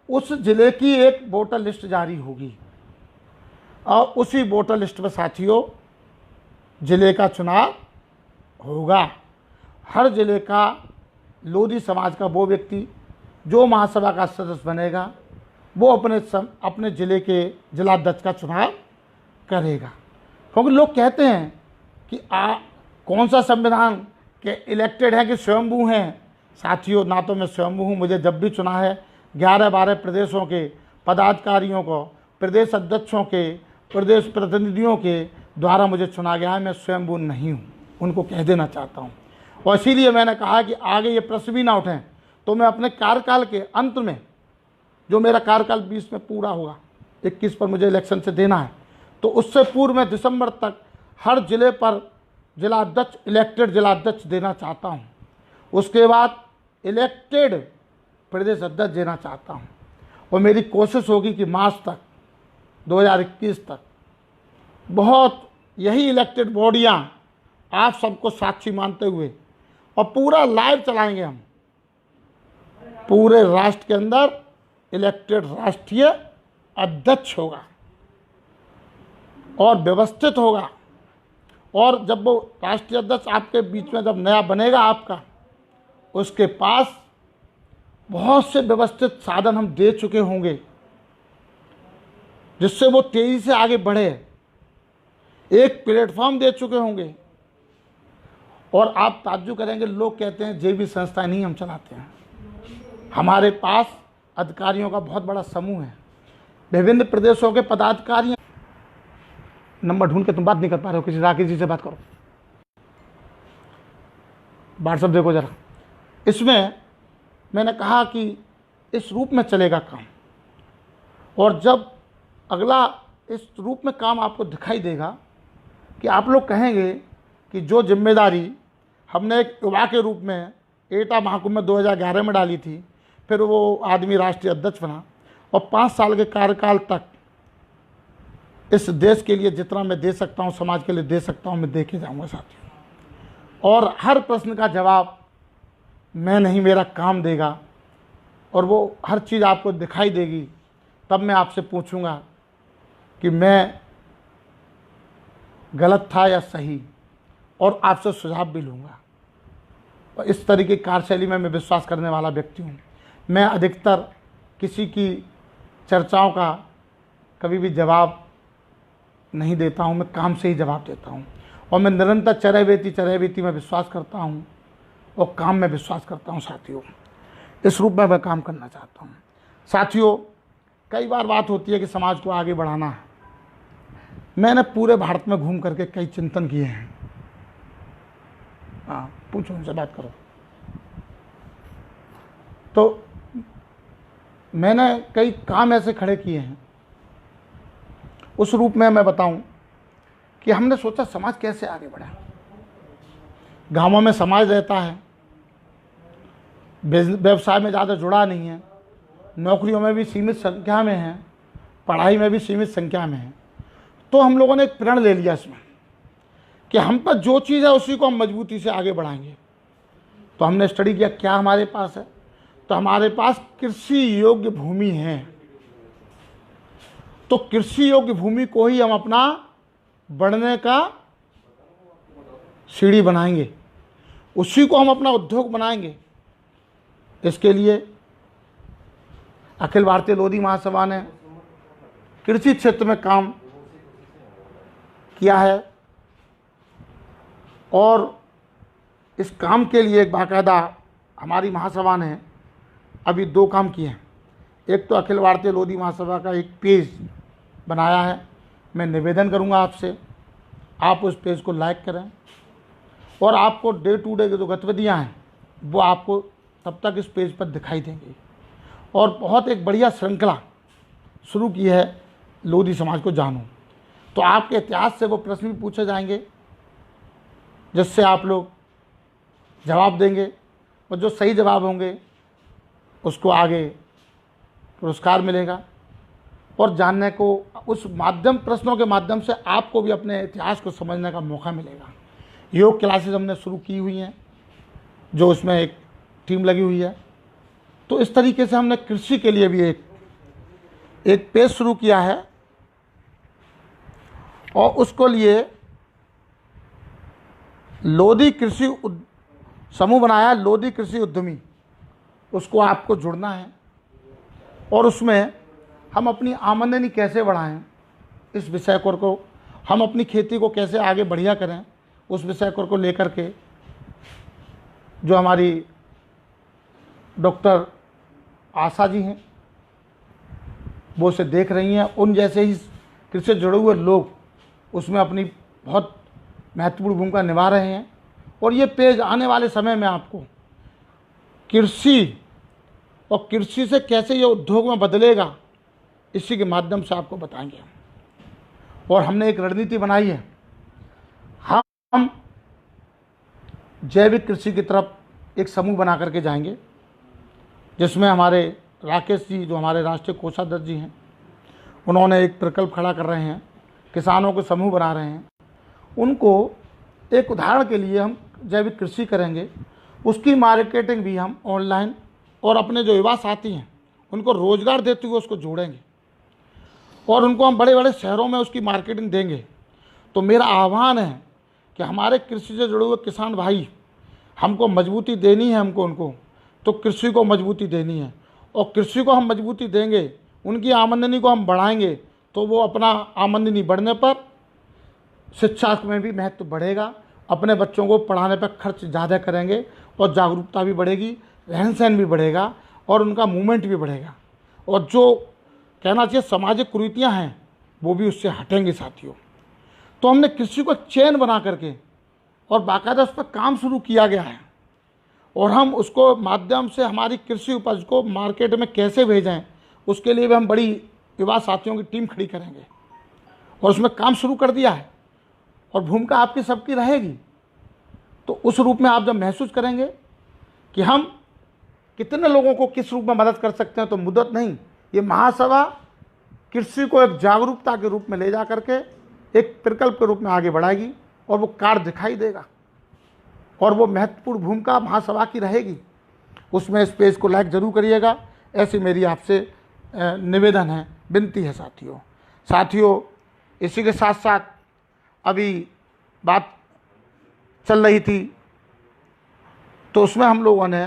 उस जिले की एक वोटर लिस्ट जारी होगी और उसी वोटर लिस्ट में साथियों जिले का चुनाव होगा। हर जिले का लोधी समाज का वो व्यक्ति जो महासभा का सदस्य बनेगा वो अपने जिले के जिलाध्यक्ष का चुनाव करेगा। क्योंकि लोग कहते हैं कि कौन सा संविधान के इलेक्टेड है कि स्वयंभू हैं। साथियों, ना तो मैं स्वयंभू हूँ, मुझे जब भी चुना है 11-12 प्रदेशों के पदाधिकारियों को, प्रदेश अध्यक्षों के, प्रदेश प्रतिनिधियों के द्वारा मुझे चुना गया है। मैं स्वयंभू नहीं हूँ, उनको कह देना चाहता हूँ। और इसीलिए मैंने कहा कि आगे ये प्रश्न भी ना उठें तो मैं अपने कार्यकाल के अंत में, जो मेरा कार्यकाल 20 में पूरा होगा, 21 पर मुझे इलेक्शन से देना है, तो उससे पूर्व में दिसंबर तक हर जिले पर जिलाध्यक्ष, इलेक्टेड जिलाध्यक्ष देना चाहता हूँ। उसके बाद इलेक्टेड प्रदेश अध्यक्ष देना चाहता हूँ और मेरी कोशिश होगी कि मार्च तक 2021 तक बहुत यही इलेक्टेड बॉडियाँ आप सबको साक्षी मानते हुए और पूरा लाइव चलाएंगे। हम पूरे राष्ट्र के अंदर इलेक्टेड राष्ट्रीय अध्यक्ष होगा और व्यवस्थित होगा। और जब वो राष्ट्रीय अध्यक्ष आपके बीच में जब नया बनेगा आपका, उसके पास बहुत से व्यवस्थित साधन हम दे चुके होंगे जिससे वो तेजी से आगे बढ़े। एक प्लेटफॉर्म दे चुके होंगे और आप ताज्जुब करेंगे, लोग कहते हैं जेबी संस्थाएं नहीं हम चलाते हैं। हमारे पास अधिकारियों का बहुत बड़ा समूह है, विभिन्न प्रदेशों के पदाधिकारी। नंबर ढूंढ के तुम बात नहीं कर पा रहे हो, किसी राकेश जी से बात करो, व्हाट्सएप देखो जरा। इसमें मैंने कहा कि इस रूप में चलेगा काम और जब अगला इस रूप में काम आपको दिखाई देगा कि आप लोग कहेंगे कि जो जिम्मेदारी हमने एक युवा के रूप में एटा महाकुंभ में 2011 में डाली थी, फिर वो आदमी राष्ट्रीय अध्यक्ष बना और 5 साल के कार्यकाल तक इस देश के लिए जितना मैं दे सकता हूँ, समाज के लिए दे सकता हूँ, मैं दे के जाऊँगा साथियों। और हर प्रश्न का जवाब मैं नहीं, मेरा काम देगा और वो हर चीज़ आपको दिखाई देगी। तब मैं आपसे पूछूंगा कि मैं गलत था या सही, और आपसे सुझाव भी लूँगा। और इस तरीके की कार्यशैली में मैं विश्वास करने वाला व्यक्ति हूँ। मैं अधिकतर किसी की चर्चाओं का कभी भी जवाब नहीं देता हूँ, मैं काम से ही जवाब देता हूँ। और मैं निरंतर चरैवेती में विश्वास करता हूँ और काम में विश्वास करता हूँ साथियों। इस रूप में मैं काम करना चाहता हूँ साथियों। कई बार बात होती है कि समाज को आगे बढ़ाना है। मैंने पूरे भारत में घूम करके कई चिंतन किए हैं। हाँ, पूछो, उनसे बात करो। तो मैंने कई काम ऐसे खड़े किए हैं। उस रूप में मैं बताऊं कि हमने सोचा समाज कैसे आगे बढ़े। गांवों में समाज रहता है, व्यवसाय में ज़्यादा जुड़ा नहीं है, नौकरियों में भी सीमित संख्या में है, पढ़ाई में भी सीमित संख्या में है। तो हम लोगों ने एक प्रण ले लिया इसमें कि हम पर जो चीज़ है उसी को हम मजबूती से आगे बढ़ाएंगे। तो हमने स्टडी किया क्या हमारे पास है। तो हमारे पास कृषि योग्य भूमि है। तो कृषि योग्य भूमि को ही हम अपना बढ़ने का सीढ़ी बनाएंगे, उसी को हम अपना उद्योग बनाएंगे। इसके लिए अखिल भारतीय लोधी महासभा ने कृषि क्षेत्र में काम किया है और इस काम के लिए एक बाकायदा हमारी महासभा ने अभी 2 काम किए हैं। एक तो अखिल भारतीय लोधी महासभा का एक पेज बनाया है। मैं निवेदन करूंगा आपसे, आप उस पेज को लाइक करें और आपको डे टू डे की जो गतिविधियाँ हैं वो आपको तब तक इस पेज पर दिखाई देंगी। और बहुत एक बढ़िया श्रृंखला शुरू की है, लोधी समाज को जानो। तो आपके इतिहास से वो प्रश्न भी पूछे जाएंगे जिससे आप लोग जवाब देंगे और जो सही जवाब होंगे उसको आगे पुरस्कार मिलेगा। और जानने को उस प्रश्नों के माध्यम से आपको भी अपने इतिहास को समझने का मौका मिलेगा। योग क्लासेस हमने शुरू की हुई हैं, जो उसमें एक टीम लगी हुई है। तो इस तरीके से हमने कृषि के लिए भी एक पेज शुरू किया है और उसको लिए लोधी कृषि समूह बनाया, लोधी कृषि उद्यमी। उसको आपको जुड़ना है और उसमें हम अपनी आमदनी कैसे बढ़ाएं, इस विषय को हम अपनी खेती को कैसे आगे बढ़िया करें, उस विषय को लेकर के जो हमारी डॉक्टर आशा जी हैं वो उसे देख रही हैं। उन जैसे ही कृषि से जुड़े हुए लोग उसमें अपनी बहुत महत्वपूर्ण भूमिका निभा रहे हैं। और ये पेज आने वाले समय में आपको कृषि और कृषि से कैसे ये उद्योग में बदलेगा इसी के माध्यम से आपको बताएंगे। और हमने एक रणनीति बनाई है, हम जैविक कृषि की तरफ एक समूह बना करके जाएंगे, जिसमें हमारे राकेश जी जो हमारे राष्ट्रीय कोषाध्यक्ष जी हैं, उन्होंने एक प्रकल्प खड़ा कर रहे हैं, किसानों को समूह बना रहे हैं। उनको एक उदाहरण के लिए हम जैविक कृषि करेंगे, उसकी मार्केटिंग भी हम ऑनलाइन और अपने जो युवा साथी हैं उनको रोज़गार देते हुए उसको जोड़ेंगे और उनको हम बड़े बड़े शहरों में उसकी मार्केटिंग देंगे। तो मेरा आह्वान है कि हमारे कृषि से जुड़े हुए किसान भाई, हमको मजबूती देनी है, उनको तो कृषि को मजबूती देनी है। और कृषि को हम मजबूती देंगे, उनकी आमदनी को हम बढ़ाएंगे, तो वो अपना आमदनी बढ़ने पर शिक्षा में भी महत्व बढ़ेगा, अपने बच्चों को पढ़ाने पर खर्च ज़्यादा करेंगे और जागरूकता भी बढ़ेगी, रहन सहन भी बढ़ेगा और उनका मूवमेंट भी बढ़ेगा। और जो कहना चाहिए सामाजिक कुरीतियाँ हैं वो भी उससे हटेंगी साथियों। तो हमने कृषि को चेन बना करके और बाकायदा उस पर काम शुरू किया गया है और हम उसको माध्यम से हमारी कृषि उपज को मार्केट में कैसे भेजें उसके लिए भी हम बड़ी युवा साथियों की टीम खड़ी करेंगे और उसमें काम शुरू कर दिया है। और भूमिका आपकी सबकी रहेगी। तो उस रूप में आप जब महसूस करेंगे कि हम कितने लोगों को किस रूप में मदद कर सकते हैं, तो मुद्दत नहीं, ये महासभा कृषि को एक जागरूकता के रूप में ले जा करके एक प्रकल्प के रूप में आगे बढ़ाएगी और वो कार्य दिखाई देगा और वो महत्वपूर्ण भूमिका महासभा की रहेगी। उसमें इस पेज को लाइक जरूर करिएगा, ऐसी मेरी आपसे निवेदन है, विनती है साथियों। इसी के साथ साथ अभी बात चल रही थी तो उसमें हम लोगों ने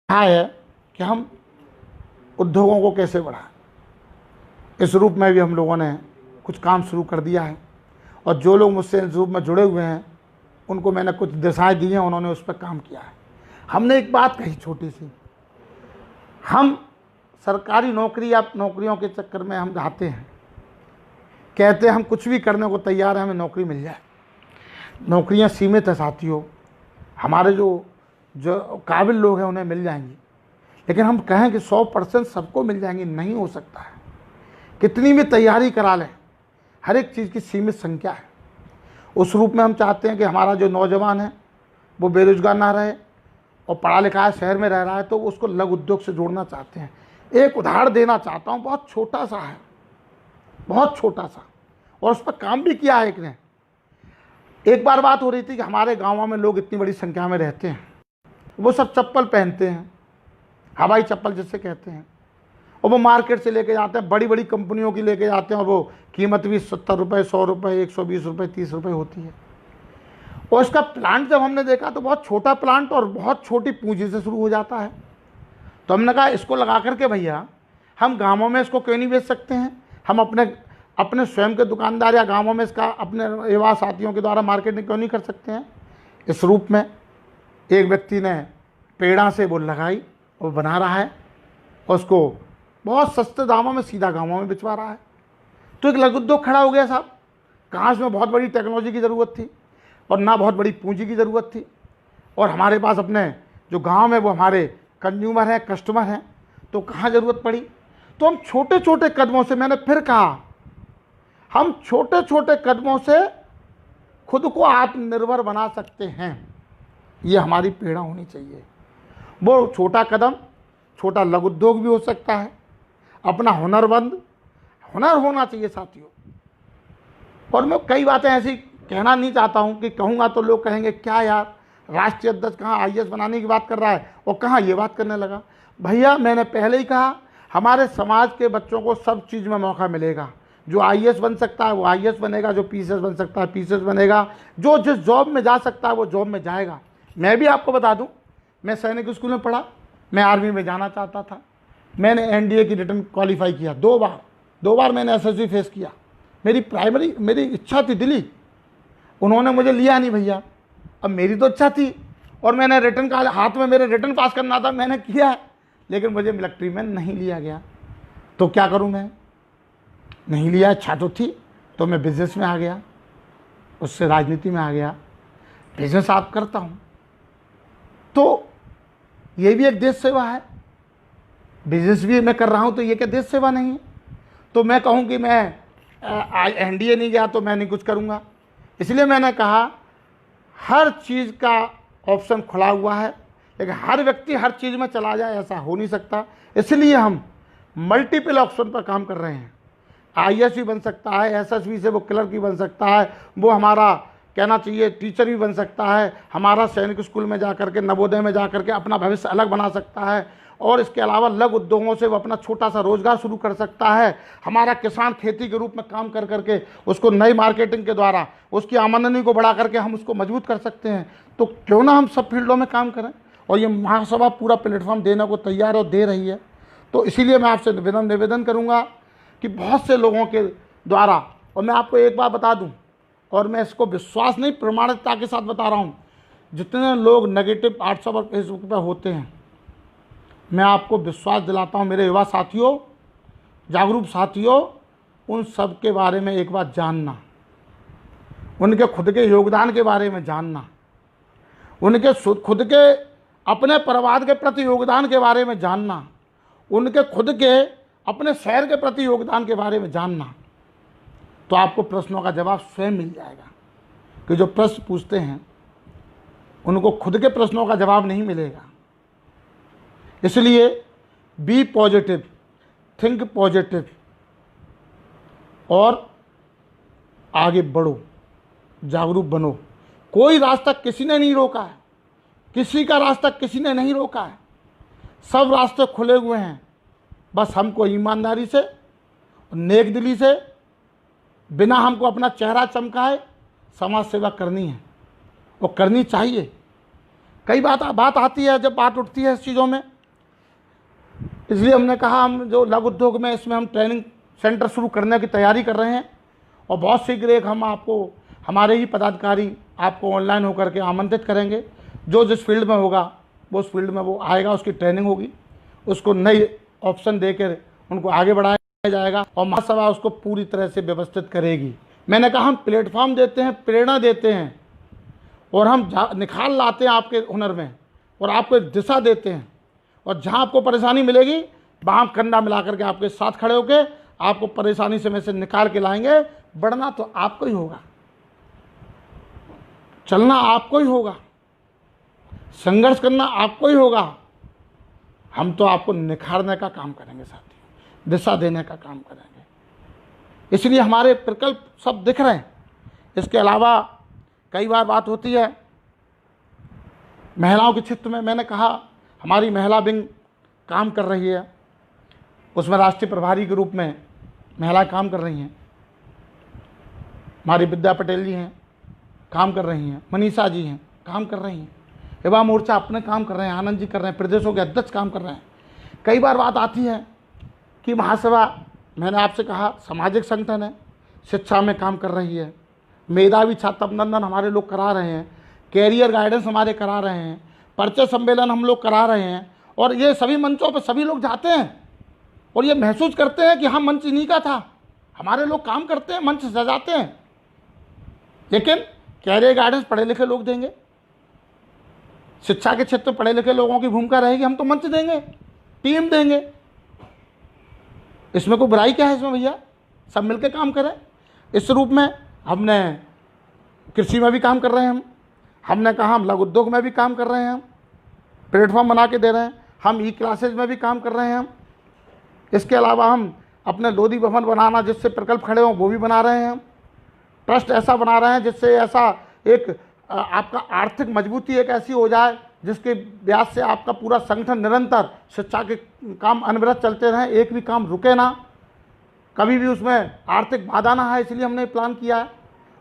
कहा है कि हम उद्योगों को कैसे बढ़ाएं। इस रूप में भी हम लोगों ने कुछ काम शुरू कर दिया है और जो लोग मुझसे इस रूप में जुड़े हुए हैं उनको मैंने कुछ दिशाएं दी हैं, उन्होंने उस पर काम किया है। हमने एक बात कही छोटी सी, हम सरकारी नौकरी या नौकरियों के चक्कर में हम जाते हैं, कहते हैं हम कुछ भी करने को तैयार हैं, हमें नौकरी मिल जाए। नौकरियां सीमित है साथियों, हमारे जो काबिल लोग हैं उन्हें मिल जाएंगी, लेकिन हम कहें कि 100% सबको मिल जाएंगी, नहीं हो सकता है। कितनी भी तैयारी करा लें, हर एक चीज़ की सीमित संख्या है। उस रूप में हम चाहते हैं कि हमारा जो नौजवान है वो बेरोजगार ना रहे और पढ़ा लिखा है, शहर में रह रहा है, तो उसको लघु उद्योग से जोड़ना चाहते हैं। एक उदाहरण देना चाहता हूँ, बहुत छोटा सा है, बहुत छोटा सा, और उस पर काम भी किया है एक ने। एक बार बात हो रही थी कि हमारे गाँवों में लोग इतनी बड़ी संख्या में रहते हैं, वो सब चप्पल पहनते हैं, हवाई चप्पल जिसे कहते हैं, और वो मार्केट से लेके जाते हैं, बड़ी बड़ी कंपनियों की लेके जाते हैं, और वो कीमत भी 70 रुपये, 100 रुपये, 120 रुपये, 30 रुपये होती है। और इसका प्लांट जब हमने देखा तो बहुत छोटा प्लांट और बहुत छोटी पूंजी से शुरू हो जाता है। तो हमने कहा इसको लगा करके भैया हम गाँवों में इसको क्यों नहीं बेच सकते हैं, हम अपने स्वयं के दुकानदार या गाँवों में इसका अपने युवा साथियों के द्वारा मार्केटिंग क्यों नहीं कर सकते हैं। इस रूप में एक व्यक्ति ने पेड़ा से वो लगाई और बना रहा है, और उसको बहुत सस्ते दामों में सीधा गाँवों में बिचवा रहा है। तो एक लघु उद्योग खड़ा हो गया साहब। कहाँ इसमें बहुत बड़ी टेक्नोलॉजी की ज़रूरत थी और ना बहुत बड़ी पूंजी की ज़रूरत थी, और हमारे पास अपने जो गांव में वो हमारे कंज्यूमर हैं, कस्टमर हैं, तो कहाँ ज़रूरत पड़ी। तो हम छोटे छोटे कदमों से, मैंने फिर कहा, हम छोटे छोटे कदमों से खुद को आत्मनिर्भर बना सकते हैं। ये हमारी प्रेरणा होनी चाहिए। वो छोटा कदम, छोटा लघु उद्योग भी हो सकता है, अपना हुनर होना चाहिए साथियों। और मैं कई बातें ऐसी कहना नहीं चाहता हूं कि कहूँगा तो लोग कहेंगे क्या यार, राष्ट्रीय अध्यक्ष कहाँ आईएएस बनाने की बात कर रहा है और कहाँ ये बात करने लगा। भैया मैंने पहले ही कहा, हमारे समाज के बच्चों को सब चीज़ में मौका मिलेगा। जो आईएएस बन सकता है वो आईएएस बनेगा, जो पीसीएस बन सकता है पीसीएस बनेगा, जो जिस जॉब में जा सकता है वो जॉब में जाएगा। मैं भी आपको बता दूं, मैं सैनिक स्कूल में पढ़ा, मैं आर्मी में जाना चाहता था, मैंने एनडीए की रिटर्न क्वालिफाई किया, दो बार मैंने एसएसबी फेस किया। मेरी इच्छा थी दिल्ली, उन्होंने मुझे लिया नहीं भैया। अब मेरी तो इच्छा थी और मैंने रिटर्न का हाथ में मेरे रिटर्न पास करना था, मैंने किया है, लेकिन मुझे मिलिट्री में नहीं लिया गया। तो क्या करूं, मैं नहीं लिया, इच्छा तो थी, तो मैं बिजनेस में आ गया, उससे राजनीति में आ गया, बिजनेस आप करता हूं। तो ये भी एक देश सेवा है, बिजनेस भी मैं कर रहा हूं, तो ये क्या देश सेवा नहीं है। तो मैं कहूं कि मैं एनडीए नहीं गया तो मैं नहीं कुछ करूंगा। इसलिए मैंने कहा हर चीज़ का ऑप्शन खुला हुआ है, लेकिन हर व्यक्ति हर चीज़ में चला जाए ऐसा हो नहीं सकता। इसलिए हम मल्टीपल ऑप्शन पर काम कर रहे हैं। आईएएस भी बन सकता है, एसएसबी से वो क्लर्क भी बन सकता है, वो हमारा कहना चाहिए टीचर भी बन सकता है, हमारा सैनिक स्कूल में जा करके, नवोदय में जा करके अपना भविष्य अलग बना सकता है, और इसके अलावा लघु उद्योगों से वो अपना छोटा सा रोजगार शुरू कर सकता है। हमारा किसान खेती के रूप में काम कर करके उसको नई मार्केटिंग के द्वारा उसकी आमदनी को बढ़ा करके हम उसको मजबूत कर सकते हैं। तो क्यों ना हम सब फील्डों में काम करें, और ये महासभा पूरा प्लेटफॉर्म देने को तैयार और दे रही है। तो इसीलिए मैं आपसे निवेदन करूँगा कि बहुत से लोगों के द्वारा, और मैं आपको एक बात बता दूँ, और मैं इसको विश्वास नहीं प्रमाणिकता के साथ बता रहा हूँ, जितने लोग नेगेटिव व्हाट्सएप और फेसबुक पर होते हैं, मैं आपको विश्वास दिलाता हूँ मेरे युवा साथियों, जागरूक साथियों, उन सब के बारे में एक बार जानना, उनके खुद के योगदान के बारे में जानना, उनके खुद के अपने परिवार के प्रति योगदान के बारे में जानना, उनके खुद के अपने शहर के प्रति योगदान के बारे में जानना, तो आपको प्रश्नों का जवाब स्वयं मिल जाएगा। कि जो प्रश्न पूछते हैं उनको खुद के प्रश्नों का जवाब नहीं मिलेगा। इसलिए बी पॉजिटिव, थिंक पॉजिटिव और आगे बढ़ो, जागरूक बनो। कोई रास्ता किसी ने नहीं रोका है, किसी का रास्ता किसी ने नहीं रोका है, सब रास्ते खुले हुए हैं। बस हमको ईमानदारी से, नेक दिली से, बिना हमको अपना चेहरा चमकाए समाज सेवा करनी है, वो करनी चाहिए। कई बात आती है, जब बात उठती है इस चीज़ों में, इसलिए हमने कहा हम जो लघु उद्योग में इसमें हम ट्रेनिंग सेंटर शुरू करने की तैयारी कर रहे हैं, और बहुत शीघ्र एक हम आपको, हमारे ही पदाधिकारी आपको ऑनलाइन होकर के आमंत्रित करेंगे। जो जिस फील्ड में होगा वो उस फील्ड में वो आएगा, उसकी ट्रेनिंग होगी, उसको नई ऑप्शन देकर उनको आगे बढ़ाया जाएगा, और महासभा उसको पूरी तरह से व्यवस्थित करेगी। मैंने कहा हम प्लेटफॉर्म देते हैं, प्रेरणा देते हैं, और हम निखार लाते हैं आपके हुनर में, और आपको एक दिशा देते हैं, और जहाँ आपको परेशानी मिलेगी वहाँ हम कंधा मिला करके आपके साथ खड़े होकर आपको परेशानी से निकाल के लाएंगे। बढ़ना तो आपको ही होगा, चलना आपको ही होगा, संघर्ष करना आपको ही होगा। हम तो आपको निखारने का काम करेंगे साथी, दिशा देने का काम करेंगे। इसलिए हमारे प्रकल्प सब दिख रहे हैं। इसके अलावा कई बार बात होती है महिलाओं के क्षेत्र में। मैंने कहा हमारी महिला विंग काम कर रही है, उसमें राष्ट्रीय प्रभारी के रूप में महिलाएं काम कर रही हैं। हमारी विद्या पटेल जी हैं, काम कर रही हैं, मनीषा जी हैं, काम कर रही हैं, युवा मोर्चा अपने काम कर रहे हैं, आनंद जी कर रहे हैं, प्रदेशों के अध्यक्ष काम कर रहे हैं। कई बार बात आती है कि महासभा, मैंने आपसे कहा सामाजिक संगठन है, शिक्षा में काम कर रही है, मेधावी छात्र अभिनंदन हमारे लोग करा रहे हैं, कैरियर गाइडेंस हमारे करा रहे हैं, परिचय सम्मेलन हम लोग करा रहे हैं, और ये सभी मंचों पर सभी लोग जाते हैं और ये महसूस करते हैं कि हाँ मंच इन्हीं का था। हमारे लोग काम करते हैं, मंच सजाते हैं, लेकिन कैरियर गाइडेंस पढ़े लिखे लोग देंगे, शिक्षा के क्षेत्र में पढ़े लिखे लोगों की भूमिका रहेगी, हम तो मंच देंगे, टीम देंगे। इसमें कोई बुराई क्या है इसमें भैया, सब मिलकर काम करें। इस रूप में हमने कृषि में भी काम कर रहे हैं, हमने कहा हम लघु उद्योग में भी काम कर रहे हैं, हम प्लेटफॉर्म बना के दे रहे हैं, हम ई क्लासेज में भी काम कर रहे हैं। हम इसके अलावा हम अपने लोधी भवन बनाना जिससे प्रकल्प खड़े हों वो भी बना रहे हैं। हम ट्रस्ट ऐसा बना रहे हैं जिससे ऐसा एक आपका आर्थिक मजबूती एक ऐसी हो जाए जिसके ब्याज से आपका पूरा संगठन निरंतर शिक्षा के काम अनवरत चलते रहें, एक भी काम रुके ना, कभी भी उसमें आर्थिक बाधा ना है। इसलिए हमने प्लान किया है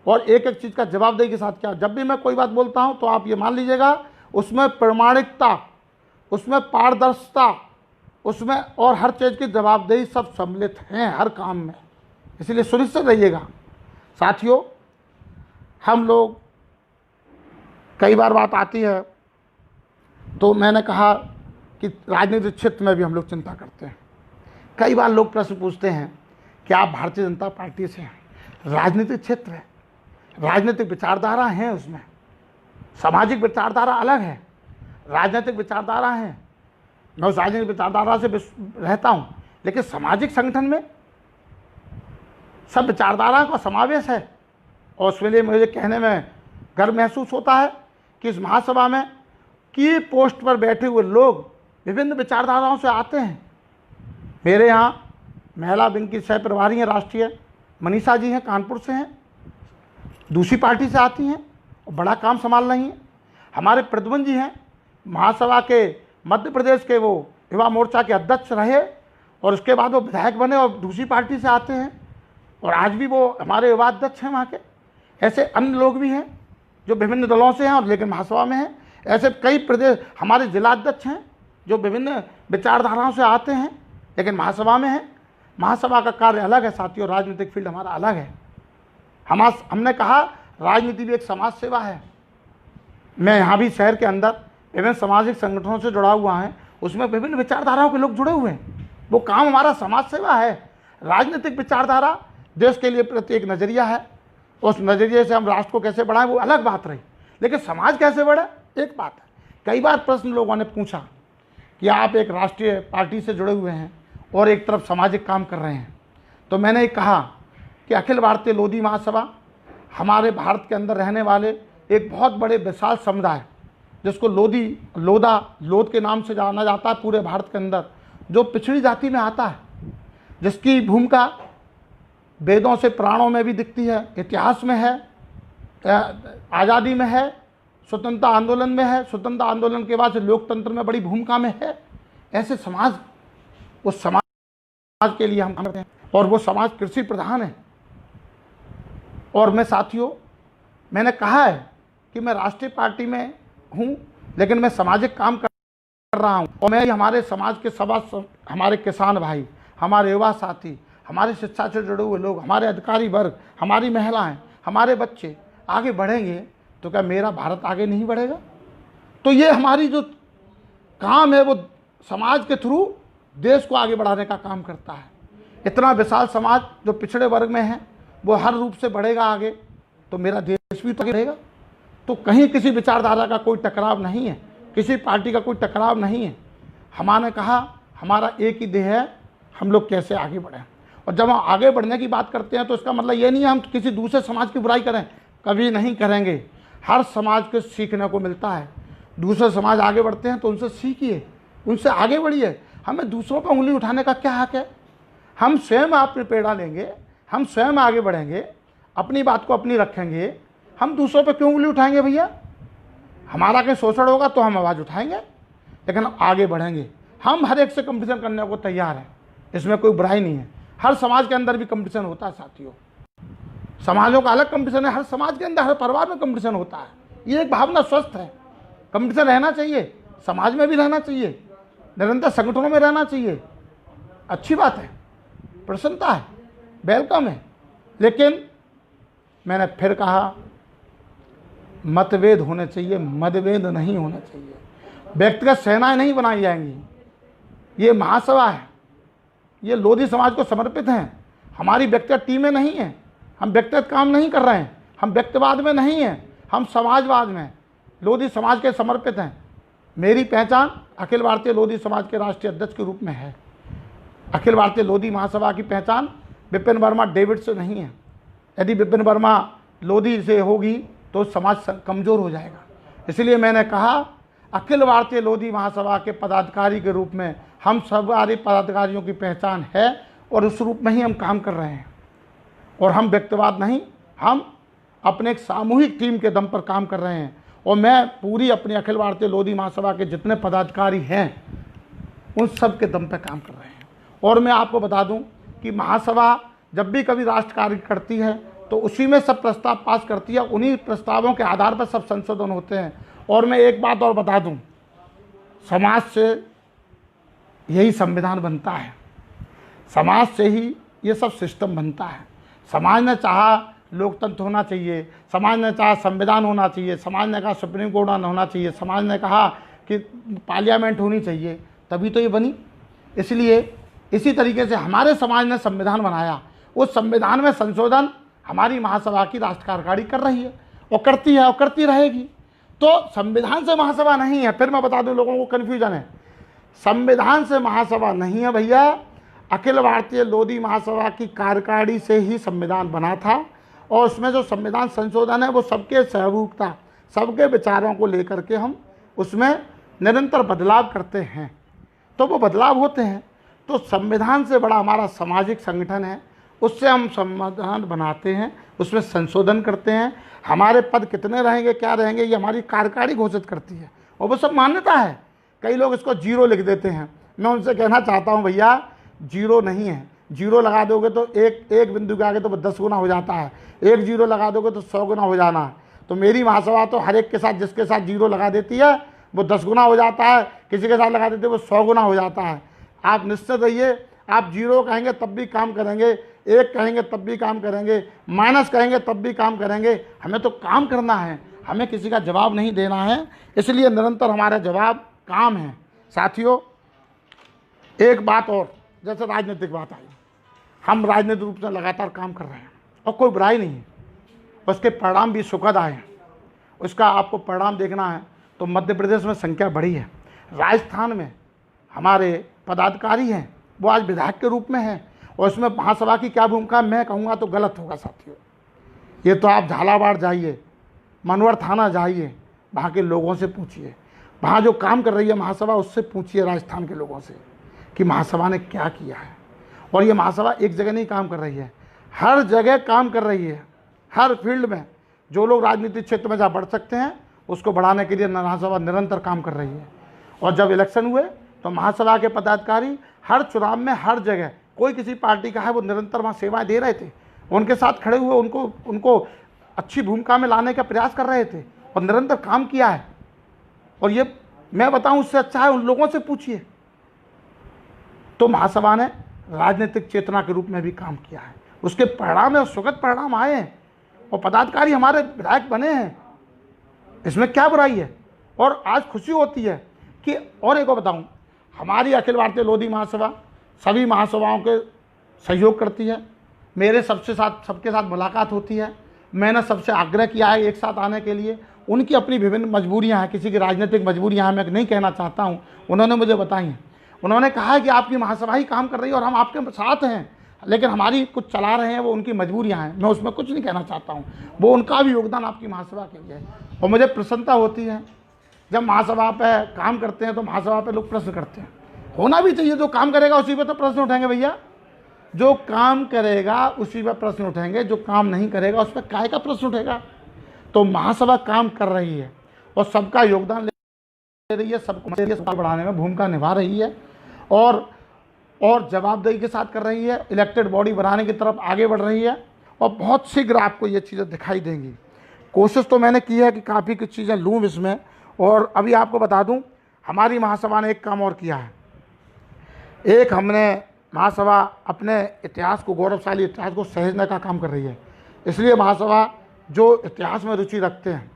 और एक एक चीज़ का जवाबदेही के साथ किया। जब भी मैं कोई बात बोलता हूं तो आप ये मान लीजिएगा उसमें प्रामाणिकता, उसमें पारदर्शिता, उसमें और हर चीज़ की जवाबदेही सब सम्मिलित हैं हर काम में, इसलिए सुनिश्चित रहिएगा। साथियों, हम लोग कई बार बात आती है तो मैंने कहा कि राजनीतिक क्षेत्र में भी हम लोग चिंता करते हैं। कई बार लोग प्रश्न पूछते हैं कि आप भारतीय जनता पार्टी से हैं, राजनीतिक क्षेत्र है, राजनीतिक विचारधारा है, उसमें सामाजिक विचारधारा अलग है, राजनीतिक विचारधारा है, मैं उस राजनीतिक विचारधारा से रहता हूँ, लेकिन सामाजिक संगठन में सब विचारधारा का समावेश है। और उसके लिए मुझे कहने में गर्व महसूस होता है कि इस महासभा में की पोस्ट पर बैठे हुए लोग विभिन्न विचारधाराओं से आते हैं। मेरे यहाँ महिला विंग की सह प्रभारी हैं राष्ट्रीय, मनीषा जी हैं, कानपुर से हैं, दूसरी पार्टी से आती हैं और बड़ा काम संभाल रही हैं। हमारे प्रद्युम्न जी हैं, महासभा के मध्य प्रदेश के, वो युवा मोर्चा के अध्यक्ष रहे और उसके बाद वो विधायक बने और दूसरी पार्टी से आते हैं और आज भी वो हमारे युवा अध्यक्ष हैं वहाँ के। ऐसे अन्य लोग भी हैं जो विभिन्न दलों से हैं और लेकिन महासभा में हैं। ऐसे कई प्रदेश हमारे जिला अध्यक्ष हैं जो विभिन्न विचारधाराओं से आते हैं लेकिन महासभा में हैं। महासभा का कार्य अलग है साथियों, राजनीतिक फील्ड हमारा अलग है। हमने कहा राजनीति भी एक समाज सेवा है। मैं यहाँ भी शहर के अंदर विभिन्न सामाजिक संगठनों से जुड़ा हुआ है, उसमें विभिन्न विचारधाराओं के लोग जुड़े हुए हैं। वो काम हमारा समाज सेवा है। राजनीतिक विचारधारा देश के लिए प्रति एक नज़रिया है, उस नज़रिए से हम राष्ट्र को कैसे बढ़ाएं वो अलग बात रही, लेकिन समाज कैसे बढ़े एक बात है। कई बार प्रश्न लोगों ने पूछा कि आप एक राष्ट्रीय पार्टी से जुड़े हुए हैं और एक तरफ सामाजिक काम कर रहे हैं, तो मैंने कहा कि अखिल भारतीय लोधी महासभा हमारे भारत के अंदर रहने वाले एक बहुत बड़े विशाल समुदाय जिसको लोध के नाम से जाना जाता है पूरे भारत के अंदर, जो पिछड़ी जाति में आता है, जिसकी भूमिका वेदों से पुराणों में भी दिखती है, इतिहास में है, आज़ादी में है, स्वतंत्रता आंदोलन में है, स्वतंत्रता आंदोलन के बाद से लोकतंत्र में बड़ी भूमिका में है। ऐसे समाज, उस समाज के लिए हम काम करते हैं और वो समाज कृषि प्रधान है। और मैं साथियों, मैंने कहा है कि मैं राष्ट्रीय पार्टी में हूँ लेकिन मैं सामाजिक काम कर रहा हूँ और मैं हमारे समाज के हमारे किसान भाई, हमारे युवा साथी, हमारे शिक्षा से जुड़े हुए लोग, हमारे अधिकारी वर्ग, हमारी महिलाएं, हमारे बच्चे आगे बढ़ेंगे तो क्या मेरा भारत आगे नहीं बढ़ेगा? तो ये हमारी जो काम है वो समाज के थ्रू देश को आगे बढ़ाने का काम करता है। इतना विशाल समाज जो पिछड़े वर्ग में है वो हर रूप से बढ़ेगा आगे, तो मेरा देश भी तो आगे बढ़ेगा। तो कहीं किसी विचारधारा का कोई टकराव नहीं है, किसी पार्टी का कोई टकराव नहीं है। हमने कहा हमारा एक ही ध्येय है, हम लोग कैसे आगे बढ़ें। और जब हम आगे बढ़ने की बात करते हैं तो इसका मतलब ये नहीं है हम किसी दूसरे समाज की बुराई करें, कभी नहीं करेंगे। हर समाज को सीखने को मिलता है। दूसरे समाज आगे बढ़ते हैं तो उनसे सीखिए, उनसे आगे बढ़िए। हमें दूसरों पर उंगली उठाने का क्या हक है? हम स्वयं अपने पेड़ा लेंगे, हम स्वयं आगे बढ़ेंगे, अपनी बात को अपनी रखेंगे। हम दूसरों पर क्यों उंगली उठाएंगे भैया? हमारा कहीं शोषण होगा तो हम आवाज़ उठाएंगे, लेकिन आगे बढ़ेंगे। हम हर एक से कंपटीशन करने को तैयार हैं, इसमें कोई बुराई नहीं है। हर समाज के अंदर भी कंपटीशन होता है साथियों। समाजों का अलग कंपटीशन है, हर समाज के अंदर, हर परिवार में कंपटीशन होता है। ये एक भावना स्वस्थ है। कंपटीशन रहना चाहिए, समाज में भी रहना चाहिए, निरंतर संगठनों में रहना चाहिए। अच्छी बात है, प्रसन्नता है, वेलकम है। लेकिन मैंने फिर कहा मतभेद होने चाहिए, मतभेद नहीं होना चाहिए। व्यक्तिगत सेनाएं नहीं बनाई जाएंगी। ये महासभा है, ये लोधी समाज को समर्पित हैं। हमारी व्यक्तिगत टीमें नहीं हैं। हम व्यक्तिगत काम नहीं कर रहे हैं, हम व्यक्तिवाद में नहीं हैं, हम समाजवाद में लोधी समाज के समर्पित हैं। मेरी पहचान अखिल भारतीय लोधी समाज के राष्ट्रीय अध्यक्ष के रूप में है। अखिल भारतीय लोधी महासभा की पहचान विपिन वर्मा डेविड से नहीं है। यदि विपिन वर्मा लोधी से होगी तो समाज कमज़ोर हो जाएगा। इसलिए मैंने कहा अखिल भारतीय लोधी महासभा के पदाधिकारी के रूप में हम सारे पदाधिकारियों की पहचान है और उस रूप में ही हम काम कर रहे हैं। और हम व्यक्तिवाद नहीं, हम अपने एक सामूहिक टीम के दम पर काम कर रहे हैं। और मैं पूरी अपनी अखिल भारतीय लोधी महासभा के जितने पदाधिकारी हैं उन सब के दम पर काम कर रहे हैं। और मैं आपको बता दूं कि महासभा जब भी कभी राष्ट्र कार्य करती है तो उसी में सब प्रस्ताव पास करती है, उन्हीं प्रस्तावों के आधार पर सब संशोधन होते हैं। और मैं एक बात और बता दूं, समाज से यही संविधान बनता है, समाज से ही ये सब सिस्टम बनता है। समाज ने चाहा लोकतंत्र होना चाहिए, समाज ने चाहा संविधान होना चाहिए, समाज ने कहा सुप्रीम कोर्ट होना चाहिए, समाज ने कहा कि पार्लियामेंट होनी चाहिए, तभी तो ये बनी। इसलिए इसी तरीके से हमारे समाज ने संविधान बनाया, उस संविधान में संशोधन हमारी महासभा की राष्ट्र कार्यकारिणी कर रही है और करती है और करती रहेगी। तो संविधान से महासभा नहीं है। फिर मैं बता दूं, लोगों को कन्फ्यूजन है, संविधान से महासभा नहीं है भैया। अखिल भारतीय लोधी महासभा की कार्यकारिणी से ही संविधान बना था और उसमें जो संविधान संशोधन है वो सबके सहभागिता, सबके विचारों को लेकर के हम उसमें निरंतर बदलाव करते हैं, तो वो बदलाव होते हैं। तो संविधान से बड़ा हमारा सामाजिक संगठन है, उससे हम संविधान बनाते हैं, उसमें संशोधन करते हैं। हमारे पद कितने रहेंगे, क्या रहेंगे, ये हमारी कार्यकारिणी घोषित करती है और वो सब मान्यता है। कई लोग इसको जीरो लिख देते हैं। मैं उनसे कहना चाहता हूँ भैया जीरो नहीं है। जीरो लगा दोगे तो एक बिंदु के आगे तो 10 गुना हो जाता है, एक जीरो लगा दोगे तो 100 गुना हो जाना है। तो मेरी महासभा तो हर एक के साथ, जिसके साथ जीरो लगा देती है वो 10 गुना हो जाता है, किसी के साथ लगा देते हैं वो 100 गुना हो जाता है। आप निश्चित रहिए, आप जीरो कहेंगे तब भी काम करेंगे, एक कहेंगे तब भी काम करेंगे, माइनस कहेंगे तब भी काम करेंगे। हमें तो काम करना है, हमें किसी का जवाब नहीं देना है। इसलिए निरंतर हमारा जवाब काम है। साथियों, एक बात और, जैसे राजनीतिक बात आई, हम राजनीतिक रूप से लगातार काम कर रहे हैं और कोई बुराई नहीं है, उसके परिणाम भी सुखद आए हैं। उसका आपको परिणाम देखना है तो मध्य प्रदेश में संख्या बढ़ी है, राजस्थान में हमारे पदाधिकारी हैं वो आज विधायक के रूप में हैं, और उसमें महासभा की क्या भूमिका मैं कहूँगा तो गलत होगा साथियों। ये तो आप झालावाड़ जाइए, मनवर थाना जाइए, वहाँ के लोगों से पूछिए, वहाँ जो काम कर रही है महासभा उससे पूछिए राजस्थान के लोगों से कि महासभा ने क्या किया है। और ये महासभा एक जगह नहीं काम कर रही है, हर जगह काम कर रही है, हर फील्ड में। जो लोग राजनीतिक क्षेत्र में जहाँ बढ़ सकते हैं उसको बढ़ाने के लिए महासभा निरंतर काम कर रही है। और जब इलेक्शन हुए तो महासभा के पदाधिकारी हर चुनाव में हर जगह, कोई किसी पार्टी का है, वो निरंतर वहाँ सेवाएं दे रहे थे, उनके साथ खड़े हुए उनको अच्छी भूमिका में लाने का प्रयास कर रहे थे और निरंतर काम किया है। और ये मैं बताऊं, उससे अच्छा है उन लोगों से पूछिए। तो महासभा ने राजनीतिक चेतना के रूप में भी काम किया है, उसके परिणाम है, सुखद परिणाम आए हैं और पदाधिकारी हमारे विधायक बने हैं, इसमें क्या बुराई है। और आज खुशी होती है कि, और एक को बताऊं, हमारी अखिल भारतीय लोधी महासभा सभी महासभाओं के सहयोग करती है, मेरे सबके साथ मुलाकात होती है मैंने सबसे आग्रह किया है एक साथ आने के लिए। उनकी अपनी विभिन्न मजबूरियां हैं, किसी की राजनीतिक मजबूरियां हैं, मैं नहीं कहना चाहता हूं, उन्होंने मुझे बताई हैं। उन्होंने कहा है कि आपकी महासभा ही काम कर रही है और हम आपके साथ हैं, लेकिन हमारी कुछ चला रहे हैं, वो उनकी मजबूरियां हैं, मैं उसमें कुछ नहीं कहना चाहता हूं। वो उनका भी योगदान आपकी महासभा के लिए है। और मुझे प्रसन्नता होती है जब महासभा पे काम करते हैं तो महासभा पे लोग प्रश्न करते हैं। होना भी चाहिए, जो काम करेगा उसी पे तो प्रश्न उठेंगे भैया, जो काम करेगा उसी पर प्रश्न उठेंगे, जो काम नहीं करेगा उस पर काहे का प्रश्न उठेगा। तो महासभा काम कर रही है और सबका योगदान ले रही है, सबको बढ़ाने में भूमिका निभा रही है और जवाबदेही के साथ कर रही है, इलेक्टेड बॉडी बनाने की तरफ आगे बढ़ रही है और बहुत शीघ्र आपको ये चीज़ें दिखाई देंगी। कोशिश तो मैंने की है कि काफ़ी कुछ चीज़ें लूँ इसमें। और अभी आपको बता दूं, हमारी महासभा ने एक काम और किया है। एक हमने महासभा अपने इतिहास को, गौरवशाली इतिहास को सहेजने का काम कर रही है। इसलिए महासभा जो इतिहास में रुचि रखते हैं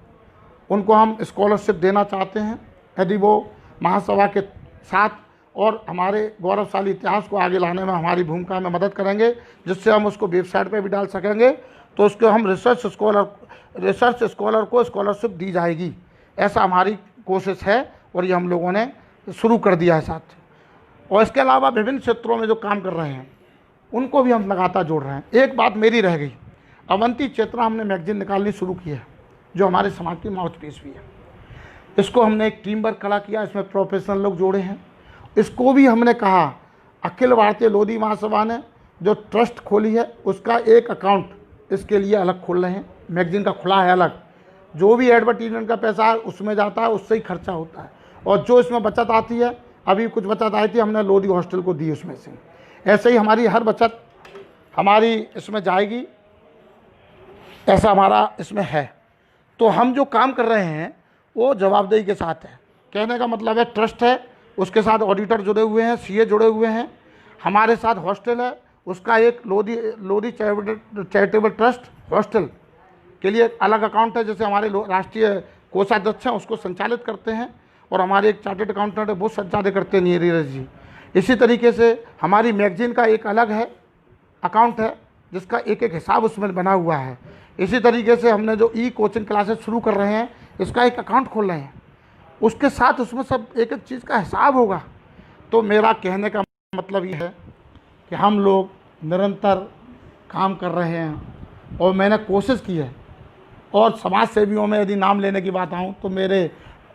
उनको हम स्कॉलरशिप देना चाहते हैं, यदि वो महासभा के साथ और हमारे गौरवशाली इतिहास को आगे लाने में हमारी भूमिका में मदद करेंगे, जिससे हम उसको वेबसाइट पे भी डाल सकेंगे। तो उसको हम रिसर्च स्कॉलर को स्कॉलरशिप दी जाएगी, ऐसा हमारी कोशिश है और ये हम लोगों ने शुरू कर दिया है साथ। और इसके अलावा विभिन्न क्षेत्रों में जो काम कर रहे हैं उनको भी हम लगातार जोड़ रहे हैं। एक बात मेरी रह गई, अवंती चेतना हमने मैगजीन निकालनी शुरू की है, जो हमारे समाज की माउथपीस भी है। इसको हमने एक टीम वर्क खड़ा किया, इसमें प्रोफेशनल लोग जोड़े हैं। इसको भी हमने कहा, अखिल भारतीय लोधी महासभा ने जो ट्रस्ट खोली है उसका एक अकाउंट इसके लिए अलग खोल रहे हैं, मैगजीन का खुला है अलग। जो भी एडवर्टीजमेंट का पैसा है उसमें जाता है, उससे ही खर्चा होता है। और जो इसमें बचत आती है, अभी कुछ बचत आई थी, हमने लोधी हॉस्टल को दी उसमें से। ऐसे ही हमारी हर बचत हमारी इसमें जाएगी, ऐसा हमारा इसमें है। तो हम जो काम कर रहे हैं वो जवाबदेही के साथ है। कहने का मतलब है ट्रस्ट है, उसके साथ ऑडिटर जुड़े हुए हैं, सीए जुड़े हुए हैं, हमारे साथ हॉस्टल है, उसका एक लोधी चैरिटेबल ट्रस्ट हॉस्टल के लिए अलग अकाउंट है, जैसे हमारे राष्ट्रीय कोषाध्यक्ष हैं उसको संचालित करते हैं और हमारे एक चार्टेड अकाउंटेंट है वो संचालित करते हैं नीरज जी। इसी तरीके से हमारी मैगजीन का एक अलग है अकाउंट है, जिसका एक एक हिसाब उसमें बना हुआ है। इसी तरीके से हमने जो ई कोचिंग क्लासेस शुरू कर रहे हैं, इसका एक अकाउंट खोल रहे हैं, उसके साथ उसमें सब एक एक चीज़ का हिसाब होगा। तो मेरा कहने का मतलब ये है कि हम लोग निरंतर काम कर रहे हैं और मैंने कोशिश की है। और समाज सेवियों में यदि नाम लेने की बात आऊँ तो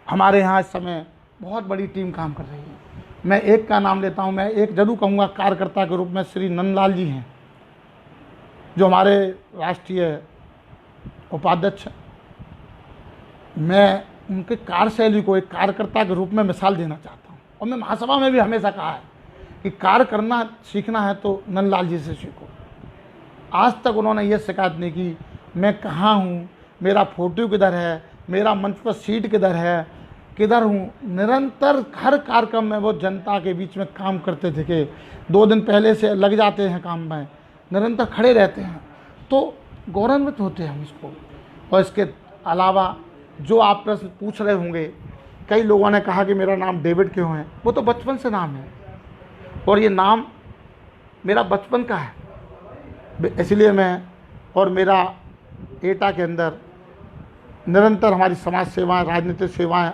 हमारे यहाँ इस समय बहुत बड़ी टीम काम कर रही है। मैं एक का नाम लेता हूँ, मैं एक जरूर कहूँगा कार्यकर्ता के रूप में श्री नंदलाल जी हैं, जो हमारे राष्ट्रीय उपाध्यक्ष। मैं उनके कार्यशैली को एक कार्यकर्ता के रूप में मिसाल देना चाहता हूँ। और मैं महासभा में भी हमेशा कहा है कि कार्य करना सीखना है तो नंदलाल जी से सीखो। आज तक उन्होंने ये शिकायत नहीं की मैं कहाँ हूँ, मेरा फोटो किधर है, मेरा मंच पर सीट किधर है, किधर हूँ। निरंतर हर कार्यक्रम में वो जनता के बीच में काम करते थे कि 2 दिन पहले से लग जाते हैं काम में, निरंतर खड़े रहते हैं। तो गौरवान्वित होते हैं हम इसको। और इसके अलावा जो आप प्रश्न पूछ रहे होंगे, कई लोगों ने कहा कि मेरा नाम डेविड क्यों है, वो तो बचपन से नाम है और ये नाम मेरा बचपन का है, इसलिए मैं और मेरा एटा के अंदर निरंतर हमारी समाज सेवाएं, राजनीतिक सेवाएं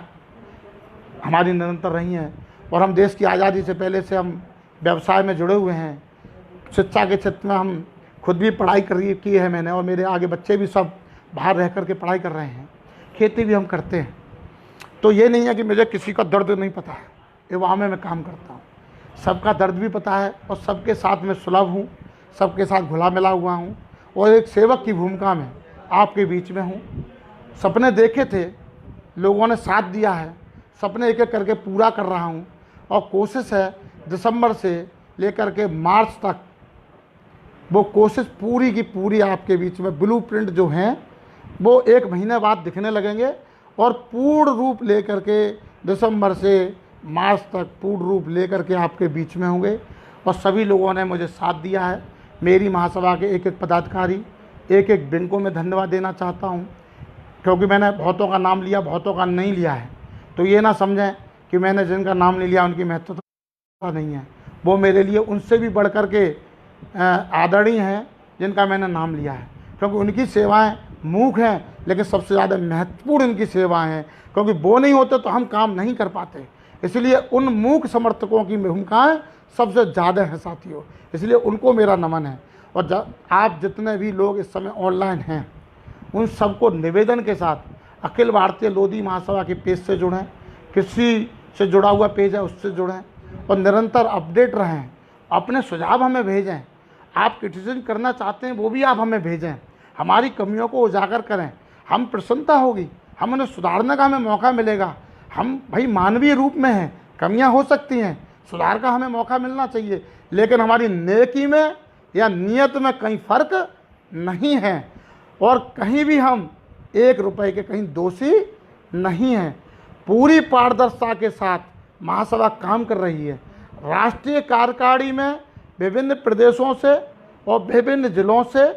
हमारी निरंतर रही हैं। और हम देश की आज़ादी से पहले से हम व्यवसाय में जुड़े हुए हैं। शिक्षा के क्षेत्र में हम खुद भी पढ़ाई की है मैंने, और मेरे आगे बच्चे भी सब बाहर रह कर के पढ़ाई कर रहे हैं। खेती भी हम करते हैं। तो ये नहीं है कि मुझे किसी का दर्द नहीं पता है, युवा में मैं काम करता हूँ, सबका दर्द भी पता है और सबके साथ में सुलभ हूँ, सबके साथ घुला मिला हुआ हूँ और एक सेवक की भूमिका में आपके बीच में हूँ। सपने देखे थे, लोगों ने साथ दिया है, सपने एक एक करके पूरा कर रहा हूँ। और कोशिश है दिसंबर से लेकर के मार्च तक वो कोशिश पूरी की पूरी आपके बीच में ब्लूप्रिंट जो हैं वो 1 महीने बाद दिखने लगेंगे और पूर्ण रूप लेकर के दिसंबर से मार्च तक पूर्ण रूप लेकर के आपके बीच में होंगे। और सभी लोगों ने मुझे साथ दिया है। मेरी महासभा के एक एक पदाधिकारी, एक एक विंग को मैं धन्यवाद देना चाहता हूँ, क्योंकि मैंने बहुतों का नाम लिया, बहुतों का नहीं लिया है। तो ये ना समझें कि मैंने जिनका नाम नहीं लिया उनकी महत्वता नहीं है, वो मेरे लिए उनसे भी बढ़ कर के आदरणीय हैं जिनका मैंने नाम लिया है, क्योंकि उनकी सेवाएं मूक हैं, लेकिन सबसे ज़्यादा महत्वपूर्ण इनकी सेवाएं हैं, क्योंकि वो नहीं होते तो हम काम नहीं कर पाते। इसलिए उन मूक समर्थकों की भूमिकाएं सबसे ज़्यादा है साथियों, इसलिए उनको मेरा नमन है। और आप जितने भी लोग इस समय ऑनलाइन हैं, उन सबको निवेदन के साथ अखिल भारतीय लोधी महासभा के पेज से जुड़ें, कृषि से जुड़ा हुआ पेज है उससे जुड़ें, और निरंतर अपडेट रहें। अपने सुझाव हमें भेजें, आप क्रिटिसिज्म करना चाहते हैं वो भी आप हमें भेजें, हमारी कमियों को उजागर करें, हम प्रसन्नता होगी, हम उन्हें सुधारने का हमें मौका मिलेगा। हम भाई मानवीय रूप में हैं, कमियां हो सकती हैं, सुधार का हमें मौका मिलना चाहिए, लेकिन हमारी नेकी में या नियत में कहीं फ़र्क नहीं है, और कहीं भी हम 1 रुपए के कहीं दोषी नहीं हैं। पूरी पारदर्शिता के साथ महासभा काम कर रही है। राष्ट्रीय कार्यकारिणी में विभिन्न प्रदेशों से और विभिन्न जिलों से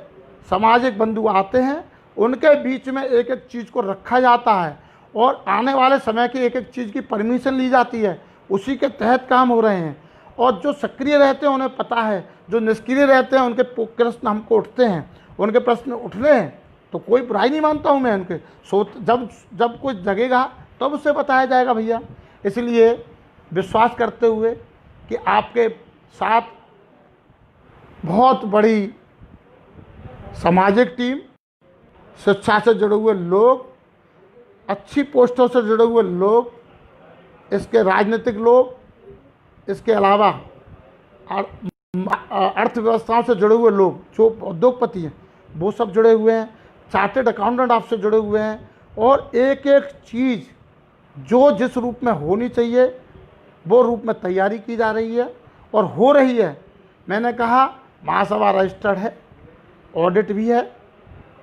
सामाजिक बंधु आते हैं, उनके बीच में एक एक चीज़ को रखा जाता है, और आने वाले समय की एक एक चीज़ की परमिशन ली जाती है, उसी के तहत काम हो रहे हैं। और जो सक्रिय रहते हैं उन्हें पता है, जो निष्क्रिय रहते हैं उनके प्रश्न हमको उठते हैं, उनके प्रश्न उठ रहे हैं तो कोई बुराई नहीं मानता हूँ मैं उनके। जब कुछ जगेगा तब उससे बताया जाएगा भैया। इसलिए विश्वास करते हुए कि आपके साथ बहुत बड़ी सामाजिक टीम, शिक्षा से जुड़े हुए लोग, अच्छी पोस्टों से जुड़े हुए लोग, इसके राजनीतिक लोग, इसके अलावा अर्थव्यवस्थाओं से जुड़े हुए लोग, जो उद्योगपति हैं वो सब जुड़े हुए हैं, चार्टेड अकाउंटेंट आपसे जुड़े हुए हैं, और एक एक चीज़ जो जिस रूप में होनी चाहिए वो रूप में तैयारी की जा रही है और हो रही है। मैंने कहा महासभा रजिस्टर्ड है, ऑडिट भी है,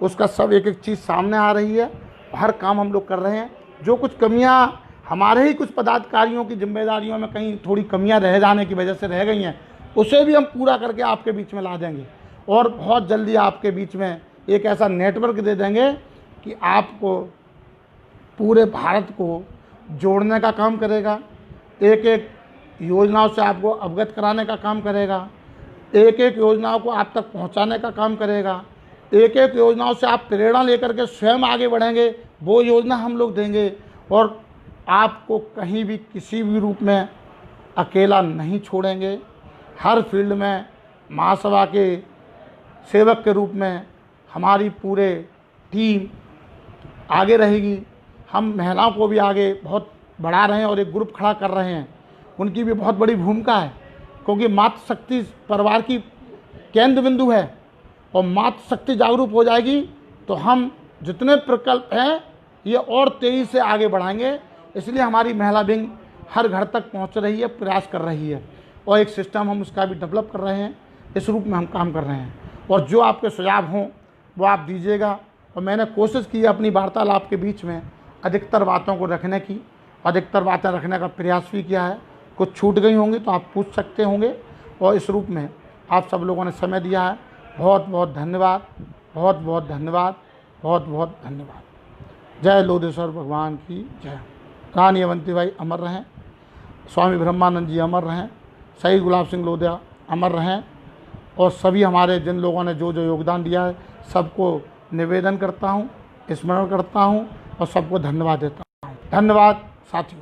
उसका सब एक एक चीज़ सामने आ रही है, हर काम हम लोग कर रहे हैं। जो कुछ कमियां हमारे ही कुछ पदाधिकारियों की जिम्मेदारियों में कहीं थोड़ी कमियां रह जाने की वजह से रह गई हैं, उसे भी हम पूरा करके आपके बीच में ला देंगे, और बहुत जल्दी आपके बीच में एक ऐसा नेटवर्क दे देंगे कि आपको पूरे भारत को जोड़ने का काम करेगा, एक एक योजनाओं से आपको अवगत कराने का काम करेगा, एक एक योजनाओं को आप तक पहुंचाने का काम करेगा, एक एक योजनाओं से आप प्रेरणा लेकर के स्वयं आगे बढ़ेंगे, वो योजना हम लोग देंगे, और आपको कहीं भी किसी भी रूप में अकेला नहीं छोड़ेंगे। हर फील्ड में महासभा के सेवक के रूप में हमारी पूरे टीम आगे रहेगी। हम महिलाओं को भी आगे बहुत बढ़ा रहे हैं और एक ग्रुप खड़ा कर रहे हैं, उनकी भी बहुत बड़ी भूमिका है, क्योंकि मातृशक्ति परिवार की केंद्र बिंदु है, और मातृशक्ति जागरूक हो जाएगी तो हम जितने प्रकल्प हैं ये और तेज़ी से आगे बढ़ाएंगे। इसलिए हमारी महिला विंग हर घर तक पहुंच रही है, प्रयास कर रही है, और एक सिस्टम हम उसका भी डेवलप कर रहे हैं, इस रूप में हम काम कर रहे हैं। और जो आपके सुझाव हों वो आप दीजिएगा, और मैंने कोशिश की अपनी वार्तालाप के बीच में अधिकतर बातों को रखने की, अधिकतर बातें रखने का प्रयास भी किया है। कुछ छूट गई होंगी तो आप पूछ सकते होंगे, और इस रूप में आप सब लोगों ने समय दिया है, बहुत बहुत धन्यवाद, बहुत बहुत धन्यवाद, बहुत बहुत धन्यवाद। जय लोधेश्वर भगवान की जय। रानी अवंती भाई अमर रहें, स्वामी ब्रह्मानंद जी अमर रहें, शहीद गुलाब सिंह लोधिया अमर रहें, और सभी हमारे जिन लोगों ने जो जो योगदान दिया है सबको निवेदन करता हूँ, स्मरण करता हूँ और सबको धन्यवाद देता हूँ। धन्यवाद साथियों।